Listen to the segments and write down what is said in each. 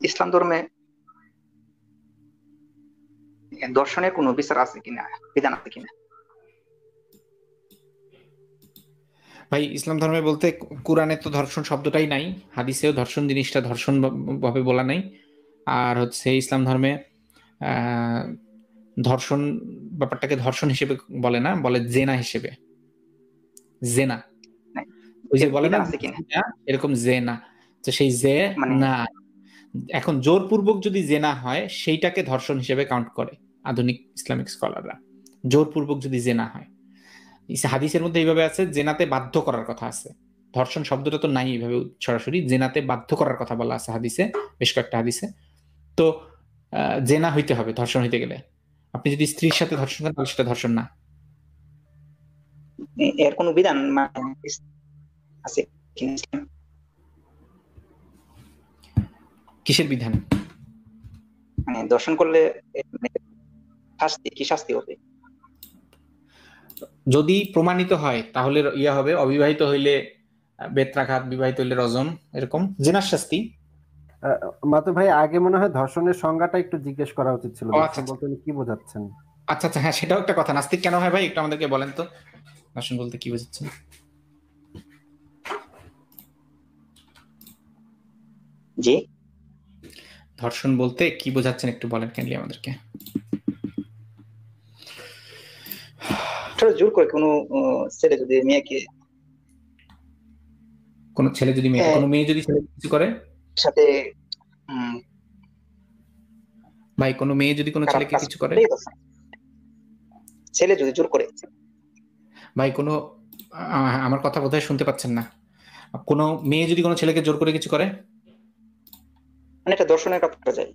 ইসলাম ধর্মে দর্শনের কোনো বিচার আছে কিনা, বিধান আছে কিনা? ভাই ইসলাম ধর্মে বলতে কোরআনে তো ধর্ষণ শব্দটাই নাই, হাদিসেও ধর্ষণ জিনিসটা ধর্ষণ ভাবে বলা নাই। আর হচ্ছে ইসলাম ধর্মে আহ, ধর্ষণ ব্যাপারটাকে ধর্ষণ হিসেবে বলে না, বলে জেনা হিসেবে। জেনা, নাই, ওই যে বলে না বিধান আছে কিনা জিনা, এরকম জেনা। তো সেই জে মানে? না, এখন জোরপূর্বক যদি জেনা হয় সেইটাকে ধর্ষণ হিসেবে কাউন্ট করে আধুনিক ইসলামিক স্কলাররা। জোরপূর্বক যদি জেনা হয়, হাদিসের মধ্যে এইভাবে আছে জেনাতে বাধ্য করার কথা আছে। ধর্ষণ শব্দটা তো নাই এইভাবে সরাসরি, জেনাতে বাধ্য করার কথা বলা আছে হাদিসে, বেশ কয়েকটা হাদিসে। তো জেনা হইতে হবে ধর্ষণ হইতে গেলে। আপনি যদি স্ত্রীর সাথে ধর্ষণ করেন তাহলে সেটা ধর্ষণ না। এর কোনো বিধান মানে আছে কিনা ইসলামে? কিসের বিধান? মানে দর্শন করলে মানে শাস্তি কি, শাস্তি হবে? যদি প্রমাণিত হয় তাহলে ইয়া হবে, অবিবাহিত হইলে বেত্রাঘাত, বিবাহিত হইলে রজম, এরকম জেনার শাস্তি। মাতু ভাই, আগে মনে হয় ধর্ষণের সংজ্ঞাটা একটু জিজ্ঞেস করা উচিত ছিল। ও আচ্ছা ধর্ষণ আচ্ছা বলতে উনি কি বোঝাচ্ছেন? আচ্ছা আচ্ছা, হ্যাঁ সেটাও একটা কথা। নাস্তিক কেন হয় ভাই, একটু আমাদেরকে বলেন তো, দর্শন বলতে কি বুঝাচ্ছেন? জি, ধর্ষণ বলতে কি বোঝাচ্ছেন একটু বলেন কাইন্ডলি আমাদেরকে। আসলে জোর করে কোনো ছেলে যদি মেয়েকে কোন ছেলে যদি মেয়ে, আহ, কোনো মেয়ে যদি ছেলে কিছু করে, সাথে উম, ভাই কোনো মেয়ে যদি কোনো খারাপ ছেলেকে কাজ কিছু করে, করলেই দর্শন। ছেলে যদি জোর করে, ভাই কোনো আমার কথা বোধহয় শুনতে পাচ্ছেন না। কোনো মেয়ে যদি কোনো ছেলেকে জোর করে কিছু করে, মানে এটা দর্শনের কথা যায়।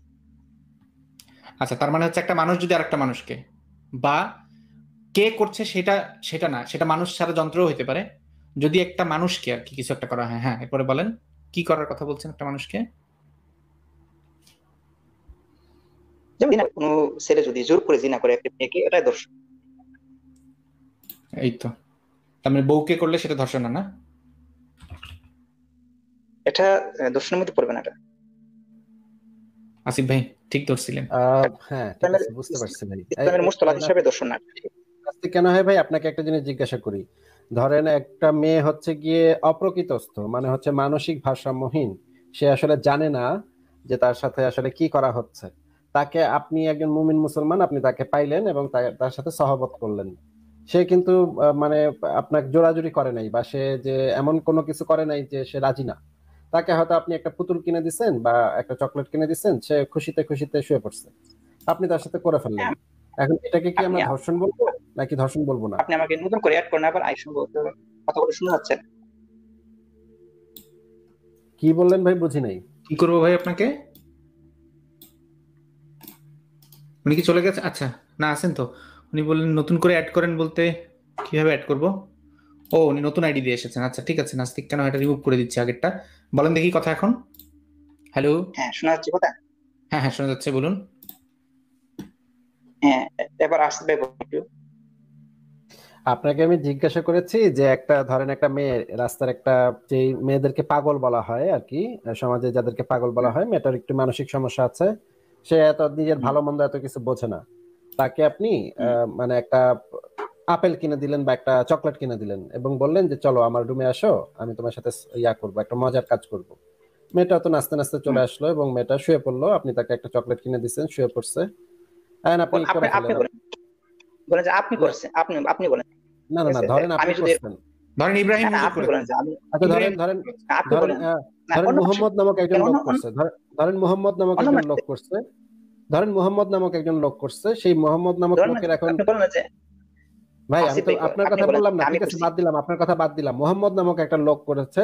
আচ্ছা তার মানে হচ্ছে একটা মানুষ যদি আরেকটা মানুষকে, বা কে করছে সেটা, সেটা না, সেটা মানুষ ছাড়া যন্ত্রও হইতে পারে, যদি একটা মানুষকে আর কি কিছু একটা করা হয়। হ্যাঁ এরপরে বলেন কি করার কথা বলছেন একটা মানুষকে। যেমন কোনো ছেলে যদি জোর করে জিনা করে একটা মেয়েকে, এটাই দর্শন। এই তো, তার মানে বউকে করলে সেটা ধর্ষণ না, না? এটা দর্শনের মধ্যে পড়বে না এটা। আসিফ ভাই ঠিক ধরছিলেন। হ্যাঁ ঠিক ইসলামের আছে, বুঝতে পারছি ভাই। ইসলামের মুস্তলাহ হিসাবে দর্শন না। নাস্তিক কেন হয় ভাই, আপনাকে একটা জিনিস জিজ্ঞাসা করি। ধরেন একটা মেয়ে হচ্ছে গিয়ে অপ্রকৃতস্থ, মানে হচ্ছে মানসিক ভারসাম্যহীন, সে আসলে জানে না যে তার সাথে আসলে কি করা হচ্ছে। তাকে আপনি একজন মুমিন মুসলমান, আপনি তাকে পাইলেন এবং তার সাথে সহবত করলেন। সে কিন্তু মানে আপনাকে জোরাজুরি করে নাই, বা সে যে এমন কোনো কিছু করে নাই যে সে রাজি না। তাকে হয়তো আপনি একটা পুতুল কিনে দিচ্ছেন বা একটা চকলেট কিনে দিচ্ছেন, সে খুশিতে খুশিতে শুয়ে পড়ছে, আপনি তার সাথে করে ফেললেন। এখন এটাকে কি আপনি আমরা ধর্ষণ বলবো নাকি ধর্ষণ বলবো না? আপনি আমাকে নতুন করে অ্যাড করেন, আবার আইসন বলতে কথা বলে শোনা যাচ্ছে না। কি বললেন ভাই, বুঝি নাই। কি করবো ভাই আপনাকে? উনি কি চলে গেছে? আচ্ছা, না আছেন তো। উনি বললেন নতুন করে অ্যাড করেন বলতে কিভাবে অ্যাড করব? ও উনি নতুন আইডি দিয়ে এসেছেন। আচ্ছা ঠিক আছে, নাস্তিক কেন এটা রিমুভ করে দিচ্ছি আগেরটা। বলেন দেখি কথা এখন। হ্যালো। হ্যাঁ, শোনা যাচ্ছে কথা। হ্যাঁ হ্যাঁ শোনা যাচ্ছে, বলুন। হ্যাঁ, এবার আসতে ভাই বলুন একটু। আপনাকে আমি জিজ্ঞাসা করেছি যে একটা ধরেন একটা মেয়ে রাস্তার একটা, যে মেয়েদেরকে পাগল বলা হয় আর কি, সমাজে যাদেরকে পাগল বলা হুম, হয়, মেয়েটার একটু মানসিক সমস্যা আছে, সে এত নিজের হুম, ভালো মন্দ এত কিছু বোঝে না। তাকে আপনি হুম, মানে একটা আপেল কিনে দিলেন বা একটা চকলেট কিনে দিলেন এবং বললেন যে চলো আমার রুমে আসো, আমি তোমার সাথে ইয়া করবো, একটা মজার কাজ করব। মেয়েটা তো নাচতে নাচতে চলে হুম। আসলো এবং মেয়েটা শুয়ে পড়লো, আপনি তাকে একটা চকলেট কিনে দিচ্ছেন, শুয়ে পড়ছে, and আপনি আপনি করে আপনি ফেললেন। বলেন, বলেন যে আপনি না করছেন, আপনি বলেন। না ঠিক না না, আছে, ধরেন আমি আপনি যদি করছেন। ধরেন ইব্রাহিম না, হুজুর আপনি করেছেন। বলেন যে আমি, আচ্ছা ইব্রাহিম ধরেন হুজুর ধরেন করেছেন। আপনি ধরেন বলেন না, ধরেন অন্য মানুষ মুহাম্মদ নামক একজন কেন, লোক করছে, ধরেন মুহাম্মদ নামক অন্য একজন মানুষ লোক করছে, ধরেন মুহাম্মদ নামক একজন লোক করছে, সেই মুহাম্মদ নামক ধরেন না, লোকের এখন, আপনি বলেন না যে ভাই আমি আসিফ তো ভাই আপনার আপনি কথা বলেন বললাম না, আমি ঠিক আছে করছি। বাদ দিলাম, আপনার কথা বাদ দিলাম। মুহাম্মদ নামক একটা লোক করেছে,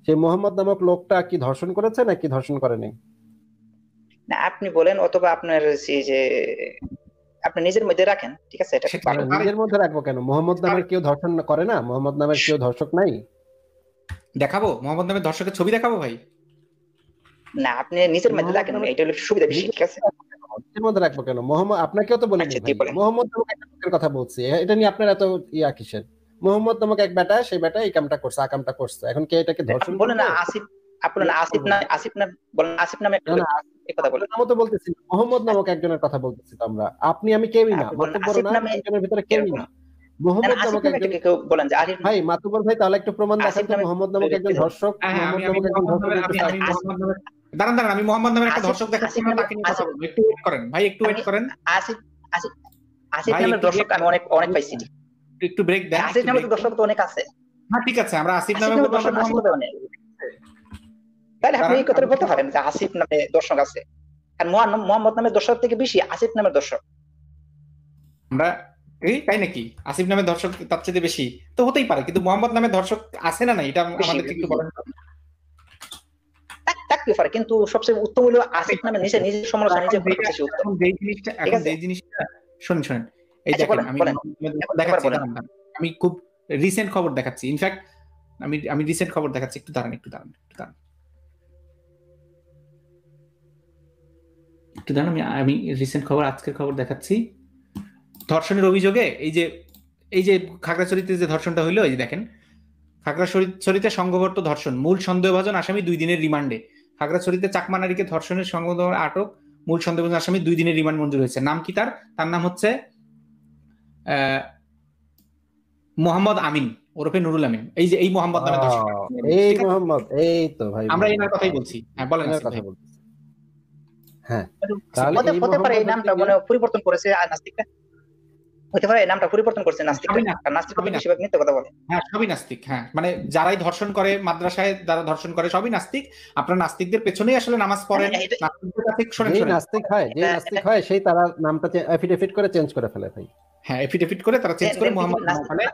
সেই মুহাম্মদ নামক লোকটা কি ধর্ষণ করেছে নাকি ধর্ষণ করেনি? না, আপনি বলেন, অথবা আপনার সেই যে আপনি নিজের মধ্যে রাখেন, ঠিক আছে, এটা খুব সেটা ভালো। তার নিজের মধ্যে রাখবো কেন? মোহাম্মদ তার নামের কেউ ধর্ষণ করে না? মোহাম্মদ নামের কেউ ধর্ষক নাই? দেখাবো মোহাম্মদ নামের দর্শকের ছবি দেখাবো ভাই। না, আপনি নিজের মধ্যে মোহাম্মদ রাখেন, নামের এটা হলো সুবিধা বেশি, নিজের ঠিক আছে। নিজের মধ্যে রাখবো কেন? মোহাম্মদ আপনাকেও তো বলিনি আচ্ছা, ভাই, দিয়ে বলেন। মোহাম্মদ নামক একটা লোকের কথা বলছি, এটা নিয়ে আপনার এত ইয়া কিসের? মোহাম্মদ নামক এক বেটা, সেই বেটা এই কামটা করছে, আকামটা করছে, এখন কে এটাকে আপনি ধর্ষণ বলেন বলবো? না আসিফ, আপনি আসিফ নাম বলেন, আসিফ নামে একটা কথা বলেন। নামও তো বলতেছি, মোহাম্মদ নামক একজনের কথা বলতেছি তো আমরা। আপনি আমি কেউই না, মাতুব্বর না, একজনের ভিতরে কেউই না। মোহাম্মদ নামক একজন বলেন যে আরিফ ভাই, মাতুব্বর ভাই, তাহলে একটু প্রমাণ দেখান তো মোহাম্মদ নামক একজন ধর্ষক। মোহাম্মদ নামক একজন ধর্ষক, দাঁড়ান আমি মোহাম্মদ নামের একটা ধর্ষক দেখাচ্ছি, তাকে নিয়ে কথা বলবো। একটু ওয়েট করেন ভাই, একটু ওয়েট করেন। আসিফ নামের দর্শক আমি অনেক পাইছি। একটু ব্রেক দেন। আসিফ নামের দর্শক তো অনেক আছে। হ্যাঁ ঠিক আছে, আমরা আসিফ নামে বলবো। তাহলে আপনি এই কথাটা বলতে পারেন যে আসিফ নামে দর্শক আছে, আর মোহাম্মদ নামের দর্শক থেকে বেশি আসিফ নামের দর্শক। আমরা তাই নাকি? আসিফ নামের দর্শক তার চেয়ে বেশি তো হতেই পারে, কিন্তু মোহাম্মদ নামের দর্শক আছে না? এটা আমাদেরকে একটু বলেন। থাকতে পারে, কিন্তু সবচেয়ে উত্তম হলো আসিফ নামে নিজের সমালোচনা নিজে করা বেশি উত্তম। যেই জিনিসটা শুনেন, এই দেখেন আমি খুব রিসেন্ট খবর দেখাচ্ছি। ইনফ্যাক্ট আমি রিসেন্ট খবর দেখাচ্ছি, একটু দাঁড়ান। আমি রিসেন্ট খবর, আজকের খবর দেখাচ্ছি। ধর্ষণের অভিযোগে এই যে খাগড়াছড়িতে যে ধর্ষণটা হইলো, এই যে দেখেন, খাগড়াছড়িতে সংঘবদ্ধ ধর্ষণ, মূল সন্দেহভাজন আসামি 2 দিনের রিমান্ডে। খাগড়াছড়িতে চাকমা নারীকে ধর্ষণের সংঘবদ্ধ আটক, মূল সন্দেহভাজন আসামি 2 দিনের রিমান্ড মঞ্জুর হয়েছে। নাম কি তার নাম হচ্ছে মোহাম্মদ আমিন ওরফে নুরুল আমিন। এই যে এই মোহাম্মদ নামে দর্শক, এই মোহাম্মদ, এই তো ভাই আমরা এনার কথাই বলছি। হ্যাঁ বলেন কথা বলছি। হ্যাঁ, তাহলে হতে পারে এই নামটা মানে পরিবর্তন করেছে নাস্তিকরা, হতে পারে এই নামটা পরিবর্তন করছে নাস্তিকরা। নাস্তিকরা বেশিরভাগ মিথ্যা কথা বলে। হ্যাঁ সবই নাস্তিক। হ্যাঁ মানে যারাই ধর্ষণ করে, মাদ্রাসায় যারা ধর্ষণ করে সবই নাস্তিক। আপনারা নাস্তিকদের পেছনেই আসলে নামাজ পড়েন। নাস্তিক হয় সেই তারা নামটা এফিডেভিট করে চেঞ্জ করে ফেলে ভাই। হ্যাঁ এফিডেভিট করে তারা চেঞ্জ করে মোহাম্মদ বলে।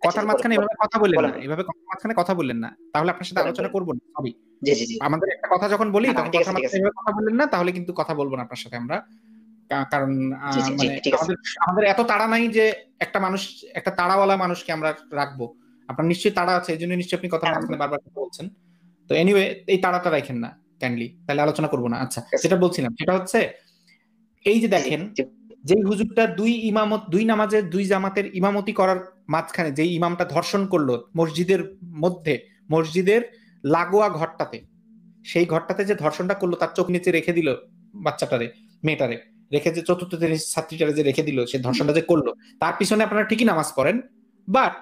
কথার মাঝখানে এভাবে কথা বললেন না, তাহলে আপনার সাথে আলোচনা করবো না। সবই আমাদের একটা কথা যখন বলি তখন কথার মাঝখানে এভাবে কথা বললেন না, তাহলে কিন্তু কথা বলবো না আপনার সাথে আমরা। কারণ আমাদের এত তাড়া নাই যে একটা তাড়াওয়ালা মানুষকে আমরা রাখবো। আপনার নিশ্চয়ই তাড়া আছে, এই জন্য নিশ্চয়ই আপনি কথার মাঝখানে বারবার বলছেন। তো এনিওয়ে, এই তাড়াটা রাখেন না কাইন্ডলি, তাহলে আলোচনা করবো না। আচ্ছা, যেটা বলছিলাম সেটা হচ্ছে, এই যে দেখেন, যেই হুজুরটা 2 নামাজের 2 জামাতের ইমামতি করার মাঝখানে যেই ইমামটা ধর্ষণ করলো মসজিদের মধ্যে, মসজিদের লাগোয়া ঘরটাতে, সেই ঘরটাতে যে ধর্ষণটা করলো, তার চোখ নিচে রেখে দিল বাচ্চাটারে, মেয়েটারে রেখে, যে চতুর্থ শ্রেণীর ছাত্রীটারে যে রেখে দিল, সে ধর্ষণটা যে করলো, তার পিছনে আপনারা ঠিকই নামাজ পড়েন, বাট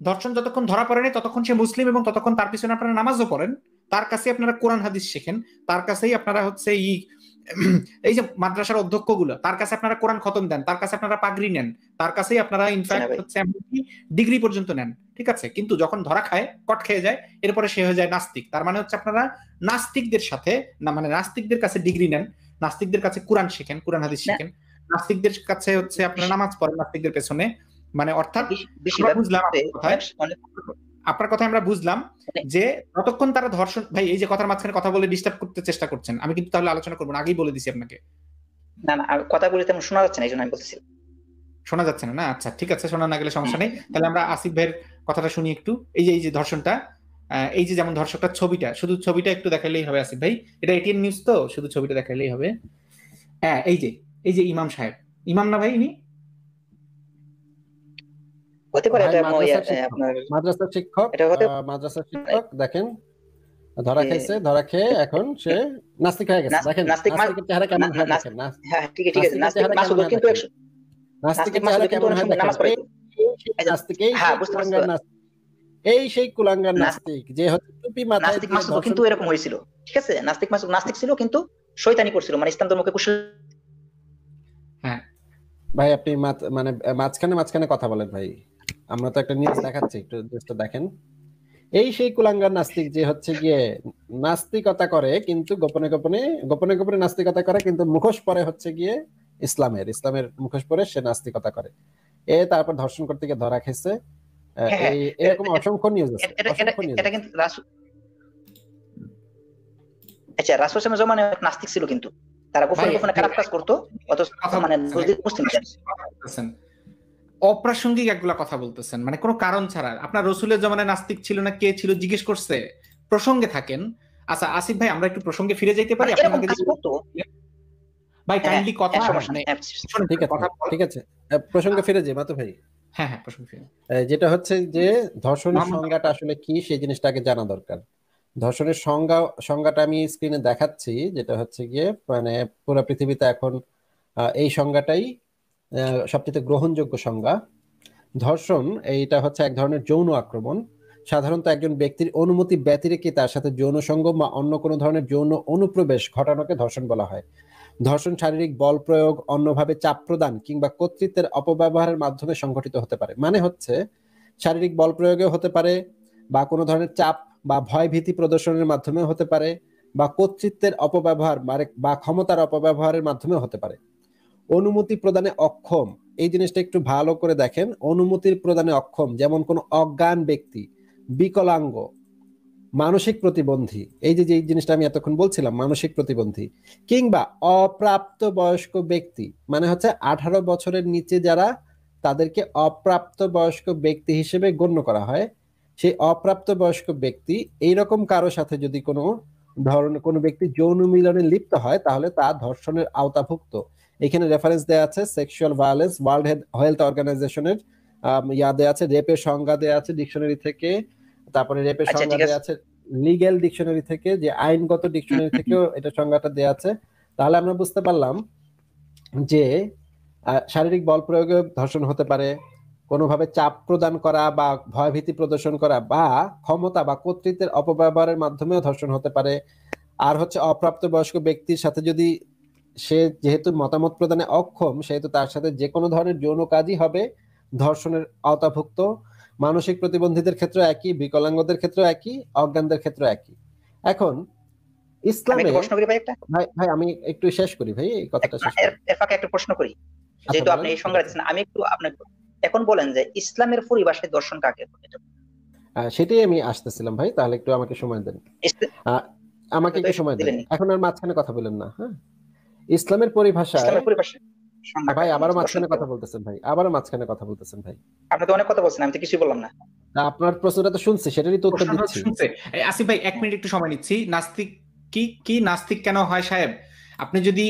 ধর্ষণ যতক্ষণ ধরা পড়েনি ততক্ষণ সে মুসলিম, এবং ততক্ষণ তার পিছনে আপনারা নামাজও পড়েন, তার কাছে আপনারা কোরআন হাদিস শেখেন, তার কাছেই আপনারা হচ্ছে এই যে মাদ্রাসার অধ্যক্ষগুলো, তার কাছে আপনারা কোরআন খতম দেন, তার কাছে আপনারা পাগড়ি নেন, তার কাছেই আপনারা ইনফ্যাক্ট হচ্ছে ডিগ্রি পর্যন্ত নেন, ঠিক আছে? কিন্তু যখন ধরা খায়, কট খেয়ে যায়, এরপরে সে হয়ে যায় নাস্তিক। তার মানে হচ্ছে আপনারা নাস্তিকদের সাথে না, মানে নাস্তিকদের কাছে ডিগ্রি নেন, নাস্তিকদের কাছে কোরআন শেখেন, কোরআন হাদিস শেখেন, নাস্তিকদের কাছে হচ্ছে আপনারা নামাজ পড়েন নাস্তিকদের পেছনে। মানে অর্থাৎ বুঝলাম আপনার কথা, আমরা বুঝলাম যে যতক্ষণ তারা ধর্ষণ, ভাই এই যে কথার মাঝখানে কথা বলে ডিস্টার্ব করতে চেষ্টা করছেন, আমি কিন্তু তাহলে আলোচনা করবো না, আগেই বলে দিছি আপনাকে। না কথা বলে তেমন শোনা যাচ্ছে না, এই জন্য আমি বলতেছি। শোনা যাচ্ছে না? আচ্ছা ঠিক আছে, শোনা না গেলে সমস্যা নেই। তাহলে আমরা আসিফ ভাইয়ের কথাটা শুনি একটু। এই যে ধর্ষণটা, এই যে যেমন ধর্ষকটা ছবিটা, শুধু ছবিটা একটু দেখাইলেই হবে আসিফ ভাই, এটা এটিএন নিউজ তো, শুধু ছবিটা দেখাইলেই হবে। হ্যাঁ এই যে ইমাম সাহেব, ইমাম না ভাই ইনি? হতে পারে এটা আপনার মাদ্রাসার শিক্ষক, মাদ্রাসার শিক্ষক। দেখেন ধরা খেয়ে এখন সে নাস্তিক হয়ে গেছে। দেখেন নাস্তিকের চেহারা কেমন হয়, দেখেন। হ্যাঁ ঠিক আছে, নাস্তিক মাসুদ কিন্তু নাস্তিকের চেহারা কেমন হয় দেখেন। নাস্তিক এই সেই কুলাঙ্গার নাস্তিক যে হচ্ছে টুপি মাথায়। নাস্তিক মাসুদ কিন্তু এরকম হয়েছিল, ঠিক আছে? নাস্তিক মাসুদ নাস্তিক ছিল কিন্তু শয়তানি করছিল, মানে ইসলাম ধর্মকে কুশল। হ্যাঁ ভাই আপনি মানে মাঝখানে কথা বলেন ভাই, আমরা তো একটা নিউজ দেখাচ্ছি, একটু জাস্ট দেখেন। এই সেই কুলাঙ্গার নাস্তিক যে হচ্ছে গিয়ে নাস্তিকতা করে, কিন্তু গোপনে নাস্তিকতা করে, কিন্তু মুখোশ পরে হচ্ছে গিয়ে ইসলামের মুখোশ পরে সে নাস্তিকতা করে। তারপর ধর্ষণ করতে গিয়ে ধরা খেয়েছে। এরকম অসংখ্য নিউজ আছে। এটা কিন্তু আচ্ছা, রাসূল সাল্লাল্লাহু আলাইহি ওয়াসাল্লাম নাস্তিক ছিল, কিন্তু তারা গোপনে খারাপ কাজ করতো, অথচ মানে মুসলিম। অপ্রাসঙ্গিক একগুলা কথা বলতেছেন, মানে কোনো কারণ ছাড়া। আপনার রসুলের জমানায় নাস্তিক ছিল না, কে ছিল জিজ্ঞেস করছে, প্রসঙ্গে থাকেন। আচ্ছা আসিফ ভাই, আমরা একটু প্রসঙ্গে ফিরে যাইতে পারি? ভাই কাইন্ডলি কথা, ঠিক আছে প্রসঙ্গে ফিরে যাই মাতু ভাই। হ্যাঁ হ্যাঁ প্রশ্ন যেটা হচ্ছে যে ধর্ষণের সংজ্ঞাটা আসলে কি সেই জিনিসটাকে জানা দরকার। ধর্ষণের সংজ্ঞাটা আমি স্ক্রিনে দেখাচ্ছি, যেটা হচ্ছে গিয়ে মানে পুরো পৃথিবীতে এখন এই সংজ্ঞাটাই সবচেয়ে গ্রহণযোগ্য সংজ্ঞা। ধর্ষণ এইটা হচ্ছে এক ধরনের যৌন আক্রমণ, সাধারণত একজন ব্যক্তির অনুমতি ব্যতিরেকে তার সাথে যৌন সঙ্গম বা অন্য কোনো ধরনের যৌন অনুপ্রবেশ ঘটানোকে ধর্ষণ বলা হয়। ধর্ষণ শারীরিক বল প্রয়োগ, অন্যভাবে চাপ প্রদান কিংবা কর্তৃত্বের অপব্যবহারের মাধ্যমে সংঘটিত হতে পারে। মানে হচ্ছে শারীরিক বল প্রয়োগেও হতে পারে, বা কোনো ধরনের চাপ বা ভয় ভীতি প্রদর্শনের মাধ্যমে হতে পারে, বা কর্তৃত্বের অপব্যবহার বা ক্ষমতার অপব্যবহারের মাধ্যমে হতে পারে। অনুমতি প্রদানে অক্ষম, এই জিনিসটা একটু ভালো করে দেখেন। অনুমতির প্রদানে অক্ষম যেমন কোনো অজ্ঞান ব্যক্তি, বিকলাঙ্গ, মানসিক প্রতিবন্ধী, এই যে জিনিসটা আমি এতক্ষণ বলছিলাম মানসিক প্রতিবন্ধী, কিংবা অপ্রাপ্ত বয়স্ক ব্যক্তি, মানে হচ্ছে 18 বছরের নিচে যারা, তাদেরকে অপ্রাপ্ত বয়স্ক ব্যক্তি হিসেবে গণ্য করা হয়। সেই অপ্রাপ্ত বয়স্ক ব্যক্তি এইরকম কারো সাথে যদি কোনো ধরনের কোনো ব্যক্তি যৌন মিলনে লিপ্ত হয় তাহলে তা ধর্ষণের আওতাভুক্ত। এখানে রেফারেন্স দেওয়া আছে সেক্সুয়াল ভায়োলেন্স ওয়ার্ল্ড হেলথ অর্গানাইজেশনের ইয়া দেওয়া আছে, রেপের সংজ্ঞা দেওয়া আছে ডিকশনারি থেকে, তারপরে রেপের সংজ্ঞা দেওয়া আছে লিগ্যাল ডিকশনারি থেকে, যে আইনগত ডিকশনারি থেকেও এটা সংজ্ঞাটা দেওয়া আছে। তাহলে আমরা বুঝতে পারলাম যে শারীরিক বল প্রয়োগে ধর্ষণ হতে পারে, কোনোভাবে চাপ প্রদান করা বা ভয়ভীতি প্রদর্শন করা, বা ক্ষমতা বা কর্তৃত্বের অপব্যবহারের মাধ্যমেও ধর্ষণ হতে পারে। আর হচ্ছে অপ্রাপ্ত বয়স্ক ব্যক্তির সাথে যদি সে যেহেতু মতামত প্রদানে অক্ষম, সেহেতু তার সাথে যে কোনো ধরনের যৌন কাজই হবে ধর্ষণের আওতাভুক্ত। মানসিক প্রতিবন্ধীদের ক্ষেত্রে একই, বিকলাঙ্গদের ক্ষেত্রে একই, অজ্ঞানদের ক্ষেত্রে একই। এখন ইসলামে প্রশ্ন করি ভাই একটা, ভাই আমি একটু শেষ করি ভাই এই কথাটা শেষ করি। এর ফাঁকে একটা প্রশ্ন করি, যেহেতু আপনি এই সংজ্ঞা দিচ্ছেন, আমি একটু আপনাকে এখন বলেন যে ইসলামের পরিভাষায় দর্শন কাকে বলে? সেটাই আমি আসতেছিলাম ভাই, তাহলে একটু আমাকে সময় দেন, আমাকে একটু সময় দেন, এখন আর মাঝখানে কথা বলেন না। হ্যাঁ, ইসলামের পরিভাষায় ভাই আবারও মাঝখানে কথা বলতেছেন ভাই, আবারও মাঝখানে কথা বলতেছেন ভাই। আপনি তো অনেক কথা বলছেন, আমি তো কিছুই বললাম না। আপনার প্রশ্নটা তো শুনছি, সেটারই তো উত্তর দিচ্ছি। আসিফ ভাই 1 মিনিট একটু সময় নিচ্ছি। নাস্তিক কি নাস্তিক কেন হয় সাহেব? আপনি যদি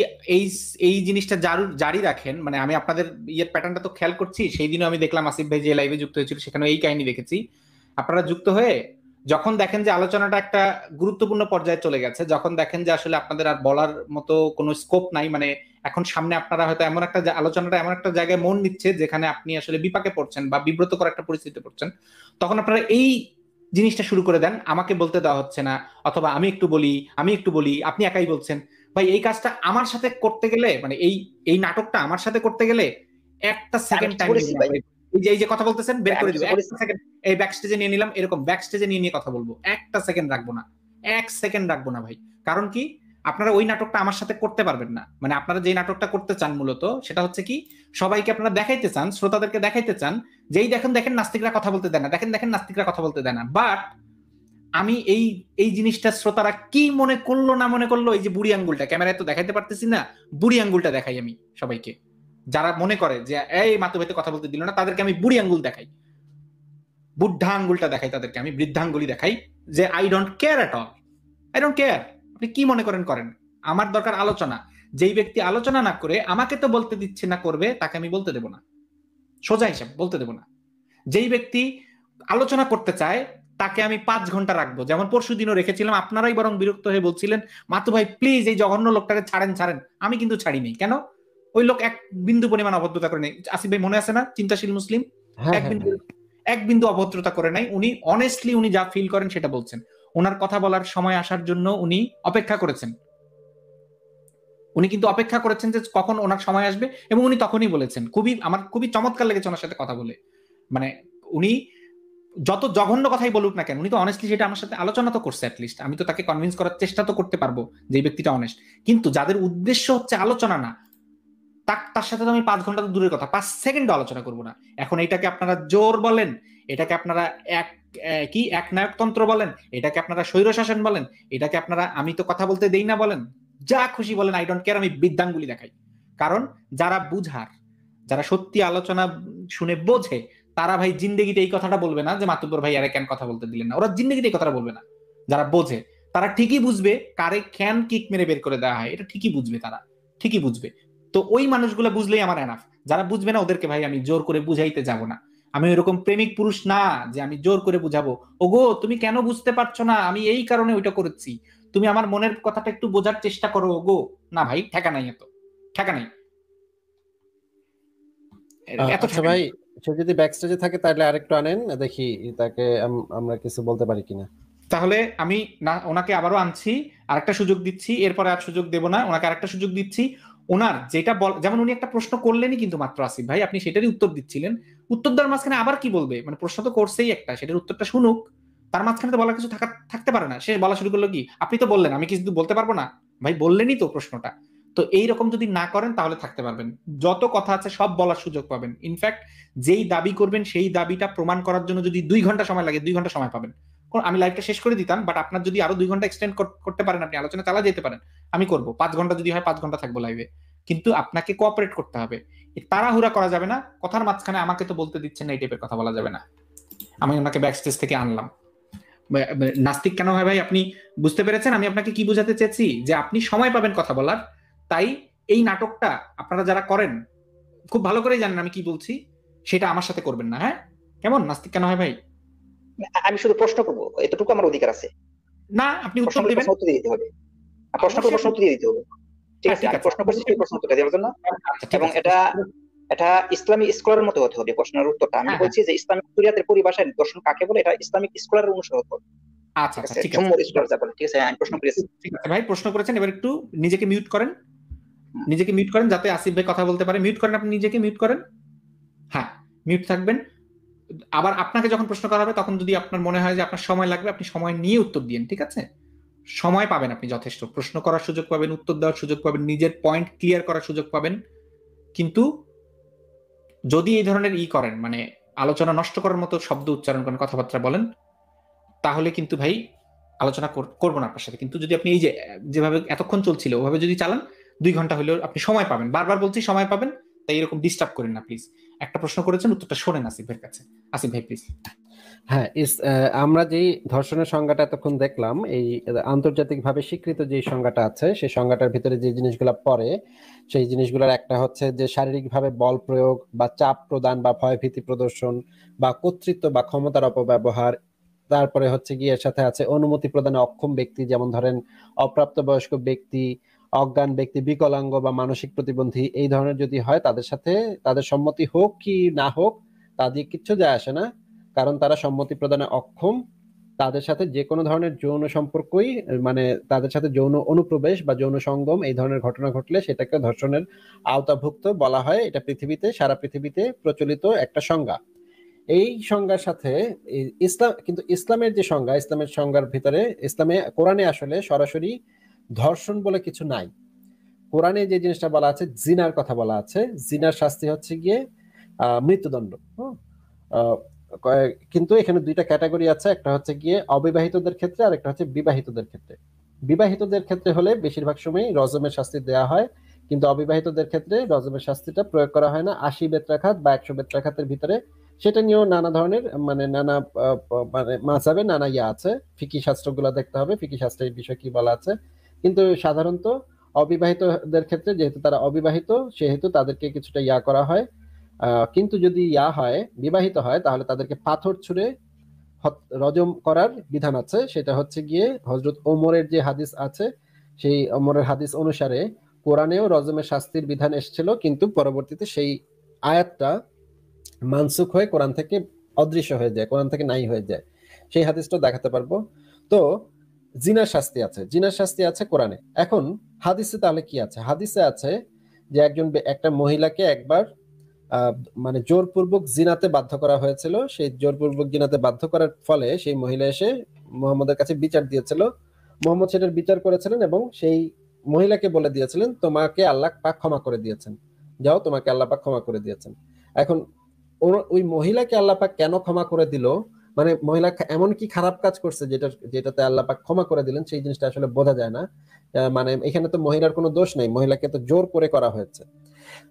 এই জিনিসটা জারি রাখেন, মানে আমি আপনাদের ইয়ের প্যাটার্নটা তো খেয়াল করছি, সেই দিনও আমি দেখলাম আসিফ ভাই যে লাইভে যুক্ত হয়েছিল সেখানে এই কাহিনী দেখেছি। আপনারা যুক্ত হয়ে যখন দেখেন যে আলোচনাটা একটা গুরুত্বপূর্ণ পর্যায়ে চলে গেছে, যখন দেখেন যে আসলে আপনাদের আর বলার মতো কোনো স্কোপ নাই, মানে এখন সামনে আপনারা হয়তো এমন একটা আলোচনাটা এমন একটা জায়গায় মন নিচ্ছে যেখানে আপনি আসলে বিপাকে পড়ছেন বা বিব্রতকর একটা পরিস্থিতিতে পড়ছেন, তখন আপনারা এই জিনিসটা শুরু করে দেন, আমাকে বলতে দেওয়া হচ্ছে না, অথবা আমি একটু বলি আপনি একাই বলছেন। ভাই এই কাজটা আমার সাথে করতে গেলে, মানে এই নাটকটা আমার সাথে করতে গেলে একটা সেকেন্ড টাইম, এই যে কথা বলতেছেন বের করে দিব, একটা সেকেন্ড এই ব্যাক স্টেজে নিয়ে নিলাম, এরকম ব্যাক স্টেজে নিয়ে কথা বলবো, একটা সেকেন্ড রাখবো না, 1 সেকেন্ড রাখবো না ভাই। কারণ কি, আপনারা ওই নাটকটা আমার সাথে করতে পারবেন না। মানে আপনারা যে নাটকটা করতে চান মূলত সেটা হচ্ছে কি, সবাইকে আপনারা দেখাইতে চান, শ্রোতাদেরকে দেখাইতে চান যেই দেখেন নাস্তিকরা কথা বলতে দেয় না, দেখেন নাস্তিকরা কথা বলতে দেয় না। বাট আমি এই জিনিসটা শ্রোতারা কি মনে করলো না মনে করলো, এই যে বুড়ি আঙ্গুলটা ক্যামেরায় তো দেখাইতে পারতেছি না, বুড়ি আঙ্গুলটা দেখাই আমি সবাইকে। যারা মনে করে যে এই মাতু ভাইতে কথা বলতে দিল না, তাদেরকে আমি বুড়ি আঙ্গুল দেখাই, বুদ্ধা আঙ্গুলটা দেখাই, তাদেরকে আমি বৃদ্ধাঙ্গুলি দেখাই, যে I don't care at all, I don't care, আপনি কি মনে করেন। আমার দরকার আলোচনা। যেই ব্যক্তি আলোচনা না করে আমাকে তো বলতে দিচ্ছে না করবে, তাকে আমি বলতে দেব না, সোজা হিসাব বলতে দেব না। যেই ব্যক্তি আলোচনা করতে চায় তাকে আমি 5 ঘন্টা রাখবো, যেমন পরশু দিনও রেখেছিলাম। আপনারাই বরং বিরক্ত হয়ে বলছিলেন মাতু ভাই প্লিজ এই জঘন্য লোকটাকে ছাড়েন। আমি কিন্তু ছাড়িনি। কেন? ওই লোক এক বিন্দু পরিমাণ অভদ্রতা করে নেই। আসিফ ভাই মনে আছে না, চিন্তাশীল মুসলিম, এক বিন্দু অভদ্রতা করে নাই। উনি অনেস্টলি উনি যা ফিল করেন সেটা বলছেন। ওনার কথা বলার সময় আসার জন্য উনি অপেক্ষা করেছেন, উনি কিন্তু অপেক্ষা করেছেন যে কখন ওনার সময় আসবে, এবং উনি তখনই বলেছেন। আমার খুবই চমৎকার লেগেছে ওনার সাথে কথা বলে। মানে উনি যত জঘন্য কথাই বলুক না কেন, উনি তো অনেস্টলি সেটা আমার সাথে আলোচনা তো করছে। অ্যাটলিস্ট আমি তো তাকে কনভিন্স করার চেষ্টা তো করতে পারবো যে ব্যক্তিটা অনেস্ট। কিন্তু যাদের উদ্দেশ্য হচ্ছে আলোচনা না, তার সাথে তো আমি 5 ঘন্টা তো দূরের কথা, 5 সেকেন্ড আলোচনা করবো না। এখন এটাকে আপনারা জোর বলেন, এটাকে আপনারা একনায়কতন্ত্র বলেন, এটাকে আপনারা স্বৈরশাসন বলেন, এটাকে আপনারা আমি তো কথা বলতে দেই না বলেন, যা খুশি বলেন, আই ডোন্ট কেয়ার, আমি বৃদ্ধাঙ্গুলি দেখাই। কারণ যারা বুঝার, যারা সত্যি আলোচনা শুনে বোঝে, তারা ভাই জিন্দেগিতে এই কথাটা বলবে না যে মাতুব্বর ভাই আরে কেন কথা বলতে দিলেন না। ওরা জিন্দেগিতে এই কথাটা বলবে না। যারা বোঝে তারা ঠিকই বুঝবে কারে ক্যান কিক মেরে বের করে দেওয়া হয়, এটা ঠিকই বুঝবে, তারা ঠিকই বুঝবে। তো ওই মানুষগুলো বুঝলেই আমার এনাফ। যারা বুঝবে না ওদেরকে ভাই আমি জোর করে বুঝাইতে যাব না। আমি এরকম প্রেমিক পুরুষ না যে আমি জোর করে বুঝাবো, ওগো তুমি কেন বুঝতে পারছো না, আমি এই কারণে ওইটা করেছি, তুমি আমার মনের কথাটা একটু বোঝার চেষ্টা করো ওগো। না ভাই, ঠেকা নাই, এত ঠেকা নাই, এত আচ্ছা ভাই, সে যদি ব্যাকস্টেজে থাকে তাহলে আরেকটু আনেন, দেখি তাকে আমরা কিছু বলতে পারি কিনা। তাহলে আমি না ওনাকে আবারও আনছি, আরেকটা সুযোগ দিচ্ছি, এরপরে আর সুযোগ দেব না, ওনাকে আরেকটা সুযোগ দিচ্ছি। ওনার যেটা যেমন উনি একটা প্রশ্ন করলেনই কিন্তু মাত্র আসিফ ভাই, আপনি সেটারই উত্তর দিচ্ছিলেন, উত্তর দেওয়ার মাঝখানে আবার কি বলবে, মানে প্রশ্ন তো করছেই একটা, সেটার উত্তরটা শুনুক, তার মাঝখানে তো বলার কিছু থাকতে পারে না। সে বলা শুরু করলো কি, আপনি তো বললেন আমি কিছু বলতে পারবো না, ভাই বললেনই তো প্রশ্নটা। তো এইরকম যদি না করেন তাহলে থাকতে পারবেন, যত কথা আছে সব বলার সুযোগ পাবেন। ইনফ্যাক্ট যেই দাবি করবেন সেই দাবিটা প্রমাণ করার জন্য যদি 2 ঘন্টা সময় লাগে 2 ঘন্টা সময় পাবেন। আমি লাইভটা শেষ করে দিতাম, বাট আপনার যদি আরো 2 ঘন্টা এক্সটেন্ড করতে পারেন, আপনি আলোচনা চালা যেতে পারেন, আমি করব 5 ঘন্টা যদি হয় 5 ঘন্টা থাকবো লাইভে, কিন্তু আপনাকে কোঅপারেট করতে হবে, তাড়াহুড়া করা যাবে না। কথার মাঝখানে আমাকে তো বলতে দিচ্ছেন না, এই টাইপের কথা বলা যাবে না। আমি ওনাকে ব্যাকস্টেজ থেকে আনলাম। নাস্তিক কেন হয় ভাই আপনি বুঝতে পেরেছেন আমি আপনাকে কি বোঝাতে চেয়েছি, যে আপনি সময় পাবেন কথা বলার, তাই এই নাটকটা আপনারা যারা করেন খুব ভালো করে জানেন আমি কি বলছি, সেটা আমার সাথে করবেন না। হ্যাঁ, কেমন নাস্তিক কেন হয় ভাই? আমি শুধু প্রশ্ন করবো, এতটুকু আমার অধিকার আছে। না, আপনি উত্তর দিবেন, প্রশ্ন উত্তর দিয়ে দিতে হবে, প্রশ্ন করবো, প্রশ্ন উত্তর দিয়ে দিতে হবে। ঠিক আছে, আমি প্রশ্ন করছি সেই প্রশ্ন উত্তর দেওয়ার জন্য, এবং এটা ইসলামিক স্কলারের মতো হতে হবে প্রশ্নের উত্তরটা। আমি বলছি যে ইসলামিক শরিয়াতের পরিভাষায় দর্শন কাকে বলে, এটা ইসলামিক স্কলারের অনুসরণ করবে। আচ্ছা আচ্ছা, ঠিক আছে, ঠিক আছে, আমি প্রশ্ন করেছি। ঠিক আছে ভাই, প্রশ্ন করেছেন, এবার একটু নিজেকে মিউট করেন, নিজেকে মিউট করেন যাতে আসিফ ভাই কথা বলতে পারে। মিউট করেন, আপনি নিজেকে মিউট করেন, হ্যাঁ মিউট থাকবেন। আবার আপনাকে যখন প্রশ্ন করা হবে তখন যদি আপনার মনে হয় যে আপনার সময় লাগবে, আপনি সময় নিয়ে উত্তর দিন, ঠিক আছে? সময় পাবেন আপনি যথেষ্ট, প্রশ্ন করার সুযোগ পাবেন, উত্তর দেওয়ার সুযোগ পাবেন, নিজের পয়েন্ট ক্লিয়ার করার সুযোগ পাবেন। কিন্তু যদি এই ধরনের করেন, মানে আলোচনা নষ্ট করার মতো শব্দ উচ্চারণ করেন, কথাবার্তা বলেন, তাহলে কিন্তু ভাই আলোচনা করবো না আপনার সাথে। কিন্তু যদি আপনি এই যে যেভাবে এতক্ষণ চলছিল ওভাবে যদি চালান, 2 ঘন্টা হলেও আপনি সময় পাবেন, বারবার বলছি সময় পাবেন, তাই এরকম ডিস্টার্ব করেন না প্লিজ। একটা প্রশ্ন করেছেন, উত্তরটা শোনেন আসিফ ভাইয়ের কাছে। আসিফ ভাই প্লিজ। হ্যাঁ, আমরা যেই ধর্ষণের সংজ্ঞাটা এতক্ষণ দেখলাম, এই আন্তর্জাতিকভাবে স্বীকৃত যে সংজ্ঞাটা আছে, সেই সংজ্ঞাটার ভিতরে যে জিনিসগুলো পড়ে, সেই জিনিসগুলোর একটা হচ্ছে যে শারীরিকভাবে বল প্রয়োগ বা চাপ প্রদান বা ভয়ভীতি প্রদর্শন বা কর্তৃত্ব বা ক্ষমতার অপব্যবহার। তারপরে হচ্ছে গিয়ে এর সাথে আছে অনুমতি প্রদানে অক্ষম ব্যক্তি, যেমন ধরেন অপ্রাপ্তবয়স্ক ব্যক্তি, অজ্ঞান ব্যক্তি, বিকলাঙ্গ বা মানসিক প্রতিবন্ধী, এই ধরনের যদি হয় তাদের সাথে তাদের সম্মতি হোক কি না হোক তা দিয়ে কিচ্ছু যায় আসে না, কারণ তারা সম্মতি প্রদানে অক্ষম। তাদের সাথে যে কোনো ধরনের যৌন সম্পর্কই, মানে তাদের সাথে যৌন অনুপ্রবেশ বা যৌন সঙ্গম এই ধরনের ঘটনা ঘটলে সেটাকে ধর্ষণের আওতাভুক্ত বলা হয়। এটা পৃথিবীতে, সারা পৃথিবীতে প্রচলিত একটা সংজ্ঞা। এই সংজ্ঞার সাথে ইসলাম, কিন্তু ইসলামের যে সংজ্ঞা, ইসলামের সংজ্ঞার ভিতরে, কোরআনে আসলে সরাসরি ধর্ষণ বলে কিছু নাই। কোরআনে যে জিনিসটা বলা আছে, জিনার কথা বলা আছে, জিনার শাস্তি হচ্ছে গিয়ে মৃত্যুদণ্ড। কিন্তু এখানে 2টা ক্যাটাগরি আছে, একটা হচ্ছে গিয়ে অবিবাহিতদের ক্ষেত্রে আর একটা হচ্ছে বিবাহিতদের ক্ষেত্রে। বিবাহিতদের ক্ষেত্রে হলে বেশিরভাগ সময় রজমের শাস্তি দেওয়া হয়, কিন্তু অবিবাহিতদের ক্ষেত্রে রজমের শাস্তিটা প্রয়োগ করা হয় না। 80 বেত্রাঘাত বা 100 বেত্রাঘাতের ভিতরে, সেটা নিয়েও নানা ধরনের মানে নানা মানে মাযহাবে নানা আছে, ফিকি শাস্ত্রগুলো দেখতে হবে, ফিকি শাস্ত্রের বিষয় কি বলা আছে। কিন্তু সাধারণত অবিবাহিতদের ক্ষেত্রে, যেহেতু তারা অবিবাহিত, সেহেতু তাদেরকে কিছুটা করা হয়। কিন্তু যদি হয়, বিবাহিত হয়, তাহলে তাদেরকে পাথর ছুঁড়ে রজম করার বিধান আছে। সেটা হচ্ছে গিয়ে হযরত ওমরের যে হাদিস আছে, সেই ওমরের হাদিস অনুসারে কোরআনেও রজমের শাস্তির বিধান এসেছিল, কিন্তু পরবর্তীতে সেই আয়াতটা মানসুখ হয়ে কোরআন থেকে অদৃশ্য হয়ে যায়, কোরআন থেকে নাই হয়ে যায়। সেই হাদিসটা দেখাতে পারবো। তো জিনার শাস্তি আছে, জিনার শাস্তি আছে কোরআনে। এখন হাদিসে তাহলে কি আছে? হাদিসে আছে যে একটা মহিলাকে একবার মানে জোরপূর্বক জিনাতে বাধ্য করা হয়েছিল। সেই জোরপূর্বক জিনাতে বাধ্য করার ফলে সেই মহিলা এসে মুহাম্মদের কাছে বিচার দিয়েছিল। মুহাম্মদ সেটার বিচার করেছিলেন এবং সেই মহিলাকে বলে দিয়েছিলেন, তোমাকে আল্লাহ পাক ক্ষমা করে দিয়েছেন, যাও, তোমাকে আল্লাহ পাক ক্ষমা করে দিয়েছেন। এখন ওই মহিলাকে আল্লাহ পাক কেন ক্ষমা করে দিল, মানে মহিলা এমন কি খারাপ কাজ করছে যেটাতে আল্লাহ পাক ক্ষমা করে দিলেন, সেই জিনিসটা আসলে বোঝা যায় না। মানে এখানে তো মহিলার কোনো দোষ নেই, মহিলাকে তো জোর করে করা হয়েছে।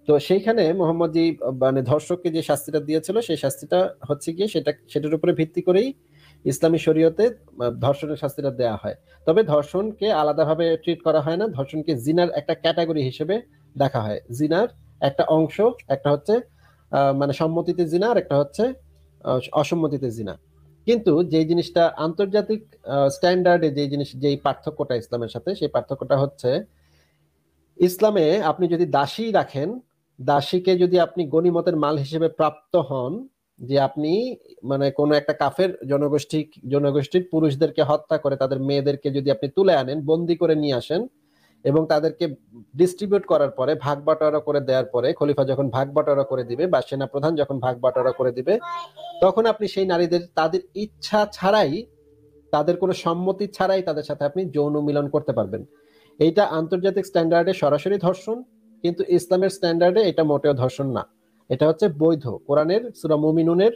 তো সেইখানে মোহাম্মদ মানে ধর্ষককে যে শাস্তিটা দিয়েছিল, সেই শাস্তিটা হচ্ছে গিয়ে সেটার উপরে ভিত্তি করেই ইসলামী শরীয়তে ধর্ষণের শাস্তিটা দেয়া হয়। তবে ধর্ষণকে আলাদাভাবে ট্রিট করা হয় না, ধর্ষণকে জিনার একটা ক্যাটাগরি হিসেবে দেখা হয়। জিনার একটা অংশ, একটা হচ্ছে মানে সম্মতিতে জিনা, আর একটা হচ্ছে অসম্মতিতে জিনা। কিন্তু যে জিনিসটা আন্তর্জাতিক স্ট্যান্ডার্ডে যেই পার্থক্যটা ইসলামের সাথে, সেই পার্থক্যটা হচ্ছে ইসলামে আপনি যদি দাসী রাখেন, দাসীকে যদি আপনি গনিমতের মাল হিসেবে প্রাপ্ত হন, যে আপনি মানে কোনো একটা কাফের জনগোষ্ঠীর পুরুষদেরকে হত্যা করে তাদের মেয়েদেরকে যদি আপনি তুলে আনেন, বন্দি করে নিয়ে আসেন এবং তাদেরকে ডিস্ট্রিবিউট করার পরে, ভাগ বাটোয়ারা করে দেওয়ার পরে, খলিফা যখন ভাগ বাটোয়ারা করে দিবে বা সেনা প্রধান যখন ভাগ বাটোয়ারা করে দিবে, তখন আপনি সেই নারীদের তাদের ইচ্ছা ছাড়াই, তাদের কোনো সম্মতি ছাড়াই তাদের সাথে আপনি যৌন মিলন করতে পারবেন। এইটা আন্তর্জাতিক স্ট্যান্ডার্ডে সরাসরি ধর্ষণ, কিন্তু ইসলামের স্ট্যান্ডার্ডে এটা মোটেও ধর্ষণ না, এটা হচ্ছে বৈধ। কোরআনের সূরা মুমিনুনের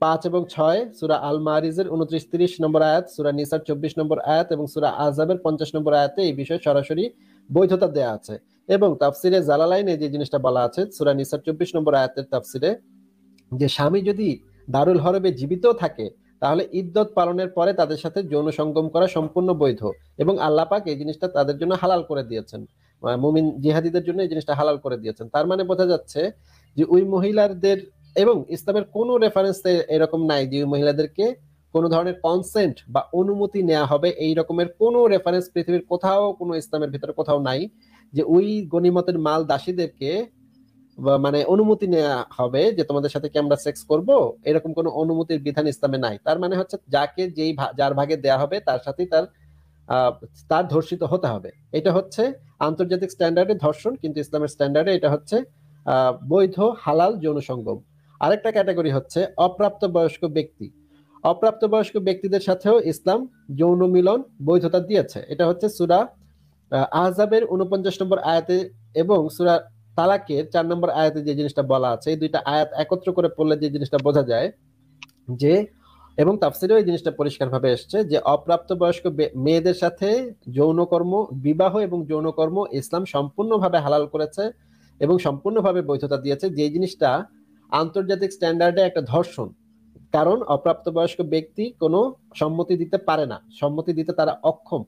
5 এবং 6, সূরা আল মারিজের 29-30 নম্বর আয়াত, সূরা নিসার 24 নম্বর আয়াত এবং সূরা আযাবের 50 নম্বর আয়াতে এই বিষয়ে সরাসরি বৈধতা দেয়া আছে। এবং তাফসিরে জালালাইনে যে জিনিসটা বলা আছে সূরা নিসার 24 নম্বর আয়াতের তাফসিরে, যে স্বামী যদি দারুল হরবে জীবিত থাকে তাহলে ইদ্যত পালনের পরে তাদের সাথে যৌন সঙ্গম করা সম্পূর্ণ বৈধ, এবং আল্লাহ পাক এই জিনিসটা তাদের জন্য হালাল করে দিয়েছেন, মুমিন জিহাদিদের জন্য এই জিনিসটা হালাল করে দিয়েছেন। তার মানে বোঝা যাচ্ছে যে ওই মহিলাদের, এবং ইসলামের কোনো রেফারেন্সে এরকম নাই যে ওই মহিলাদেরকে কোনো ধরনের কনসেন্ট বা অনুমতি নেওয়া হবে, এই রকমের কোনো রেফারেন্স পৃথিবীর কোথাও, কোনো ইসলামের ভিতরে কোথাও নাই যে ওই গনিমতের মাল দাসীদেরকে মানে অনুমতি নেওয়া হবে যে তোমাদের সাথে কি আমরা সেক্স করব, এরকম কোনো অনুমতির বিধান ইসলামে নাই। তার মানে হচ্ছে যাকে যার ভাগে দেয়া হবে তার সাথেই তার ধর্ষিত হতে হবে। এটা হচ্ছে আন্তর্জাতিক স্ট্যান্ডার্ডে ধর্ষণ, কিন্তু ইসলামের স্ট্যান্ডার্ডে এটা হচ্ছে বৈধ হালাল যৌন সঙ্গম। আরেকটা ক্যাটাগরি হচ্ছে অপ্রাপ্ত বয়স্ক ব্যক্তি। অপ্রাপ্ত বয়স্ক ব্যক্তিদের সাথেও ইসলাম যৌন মিলন বৈধতা দিয়েছে। এটা হচ্ছে সূরা আহজাবের 49 নম্বর আয়াতে এবং সূরা তালাকের 4 নম্বর আয়াতে যে জিনিসটা বলা আছে, এই দুইটা আয়াত একত্র করে পড়লে যে জিনিসটা বোঝা যায় যে, এবং তাফসিরেও এই জিনিসটা পরিষ্কারভাবে এসছে যে অপ্রাপ্ত বয়স্ক মেয়েদের সাথে যৌনকর্ম, বিবাহ এবং যৌনকর্ম ইসলাম সম্পূর্ণভাবে হালাল করেছে এবং সম্পূর্ণভাবে বৈধতা দিয়েছে, যে জিনিসটা আন্তর্জাতিক স্ট্যান্ডার্ডে একটা ধর্ষণ। কারণ অপ্রাপ্তবয়স্ক ব্যক্তি কোনো সম্মতি দিতে পারে না, সম্মতি দিতে তারা অক্ষম,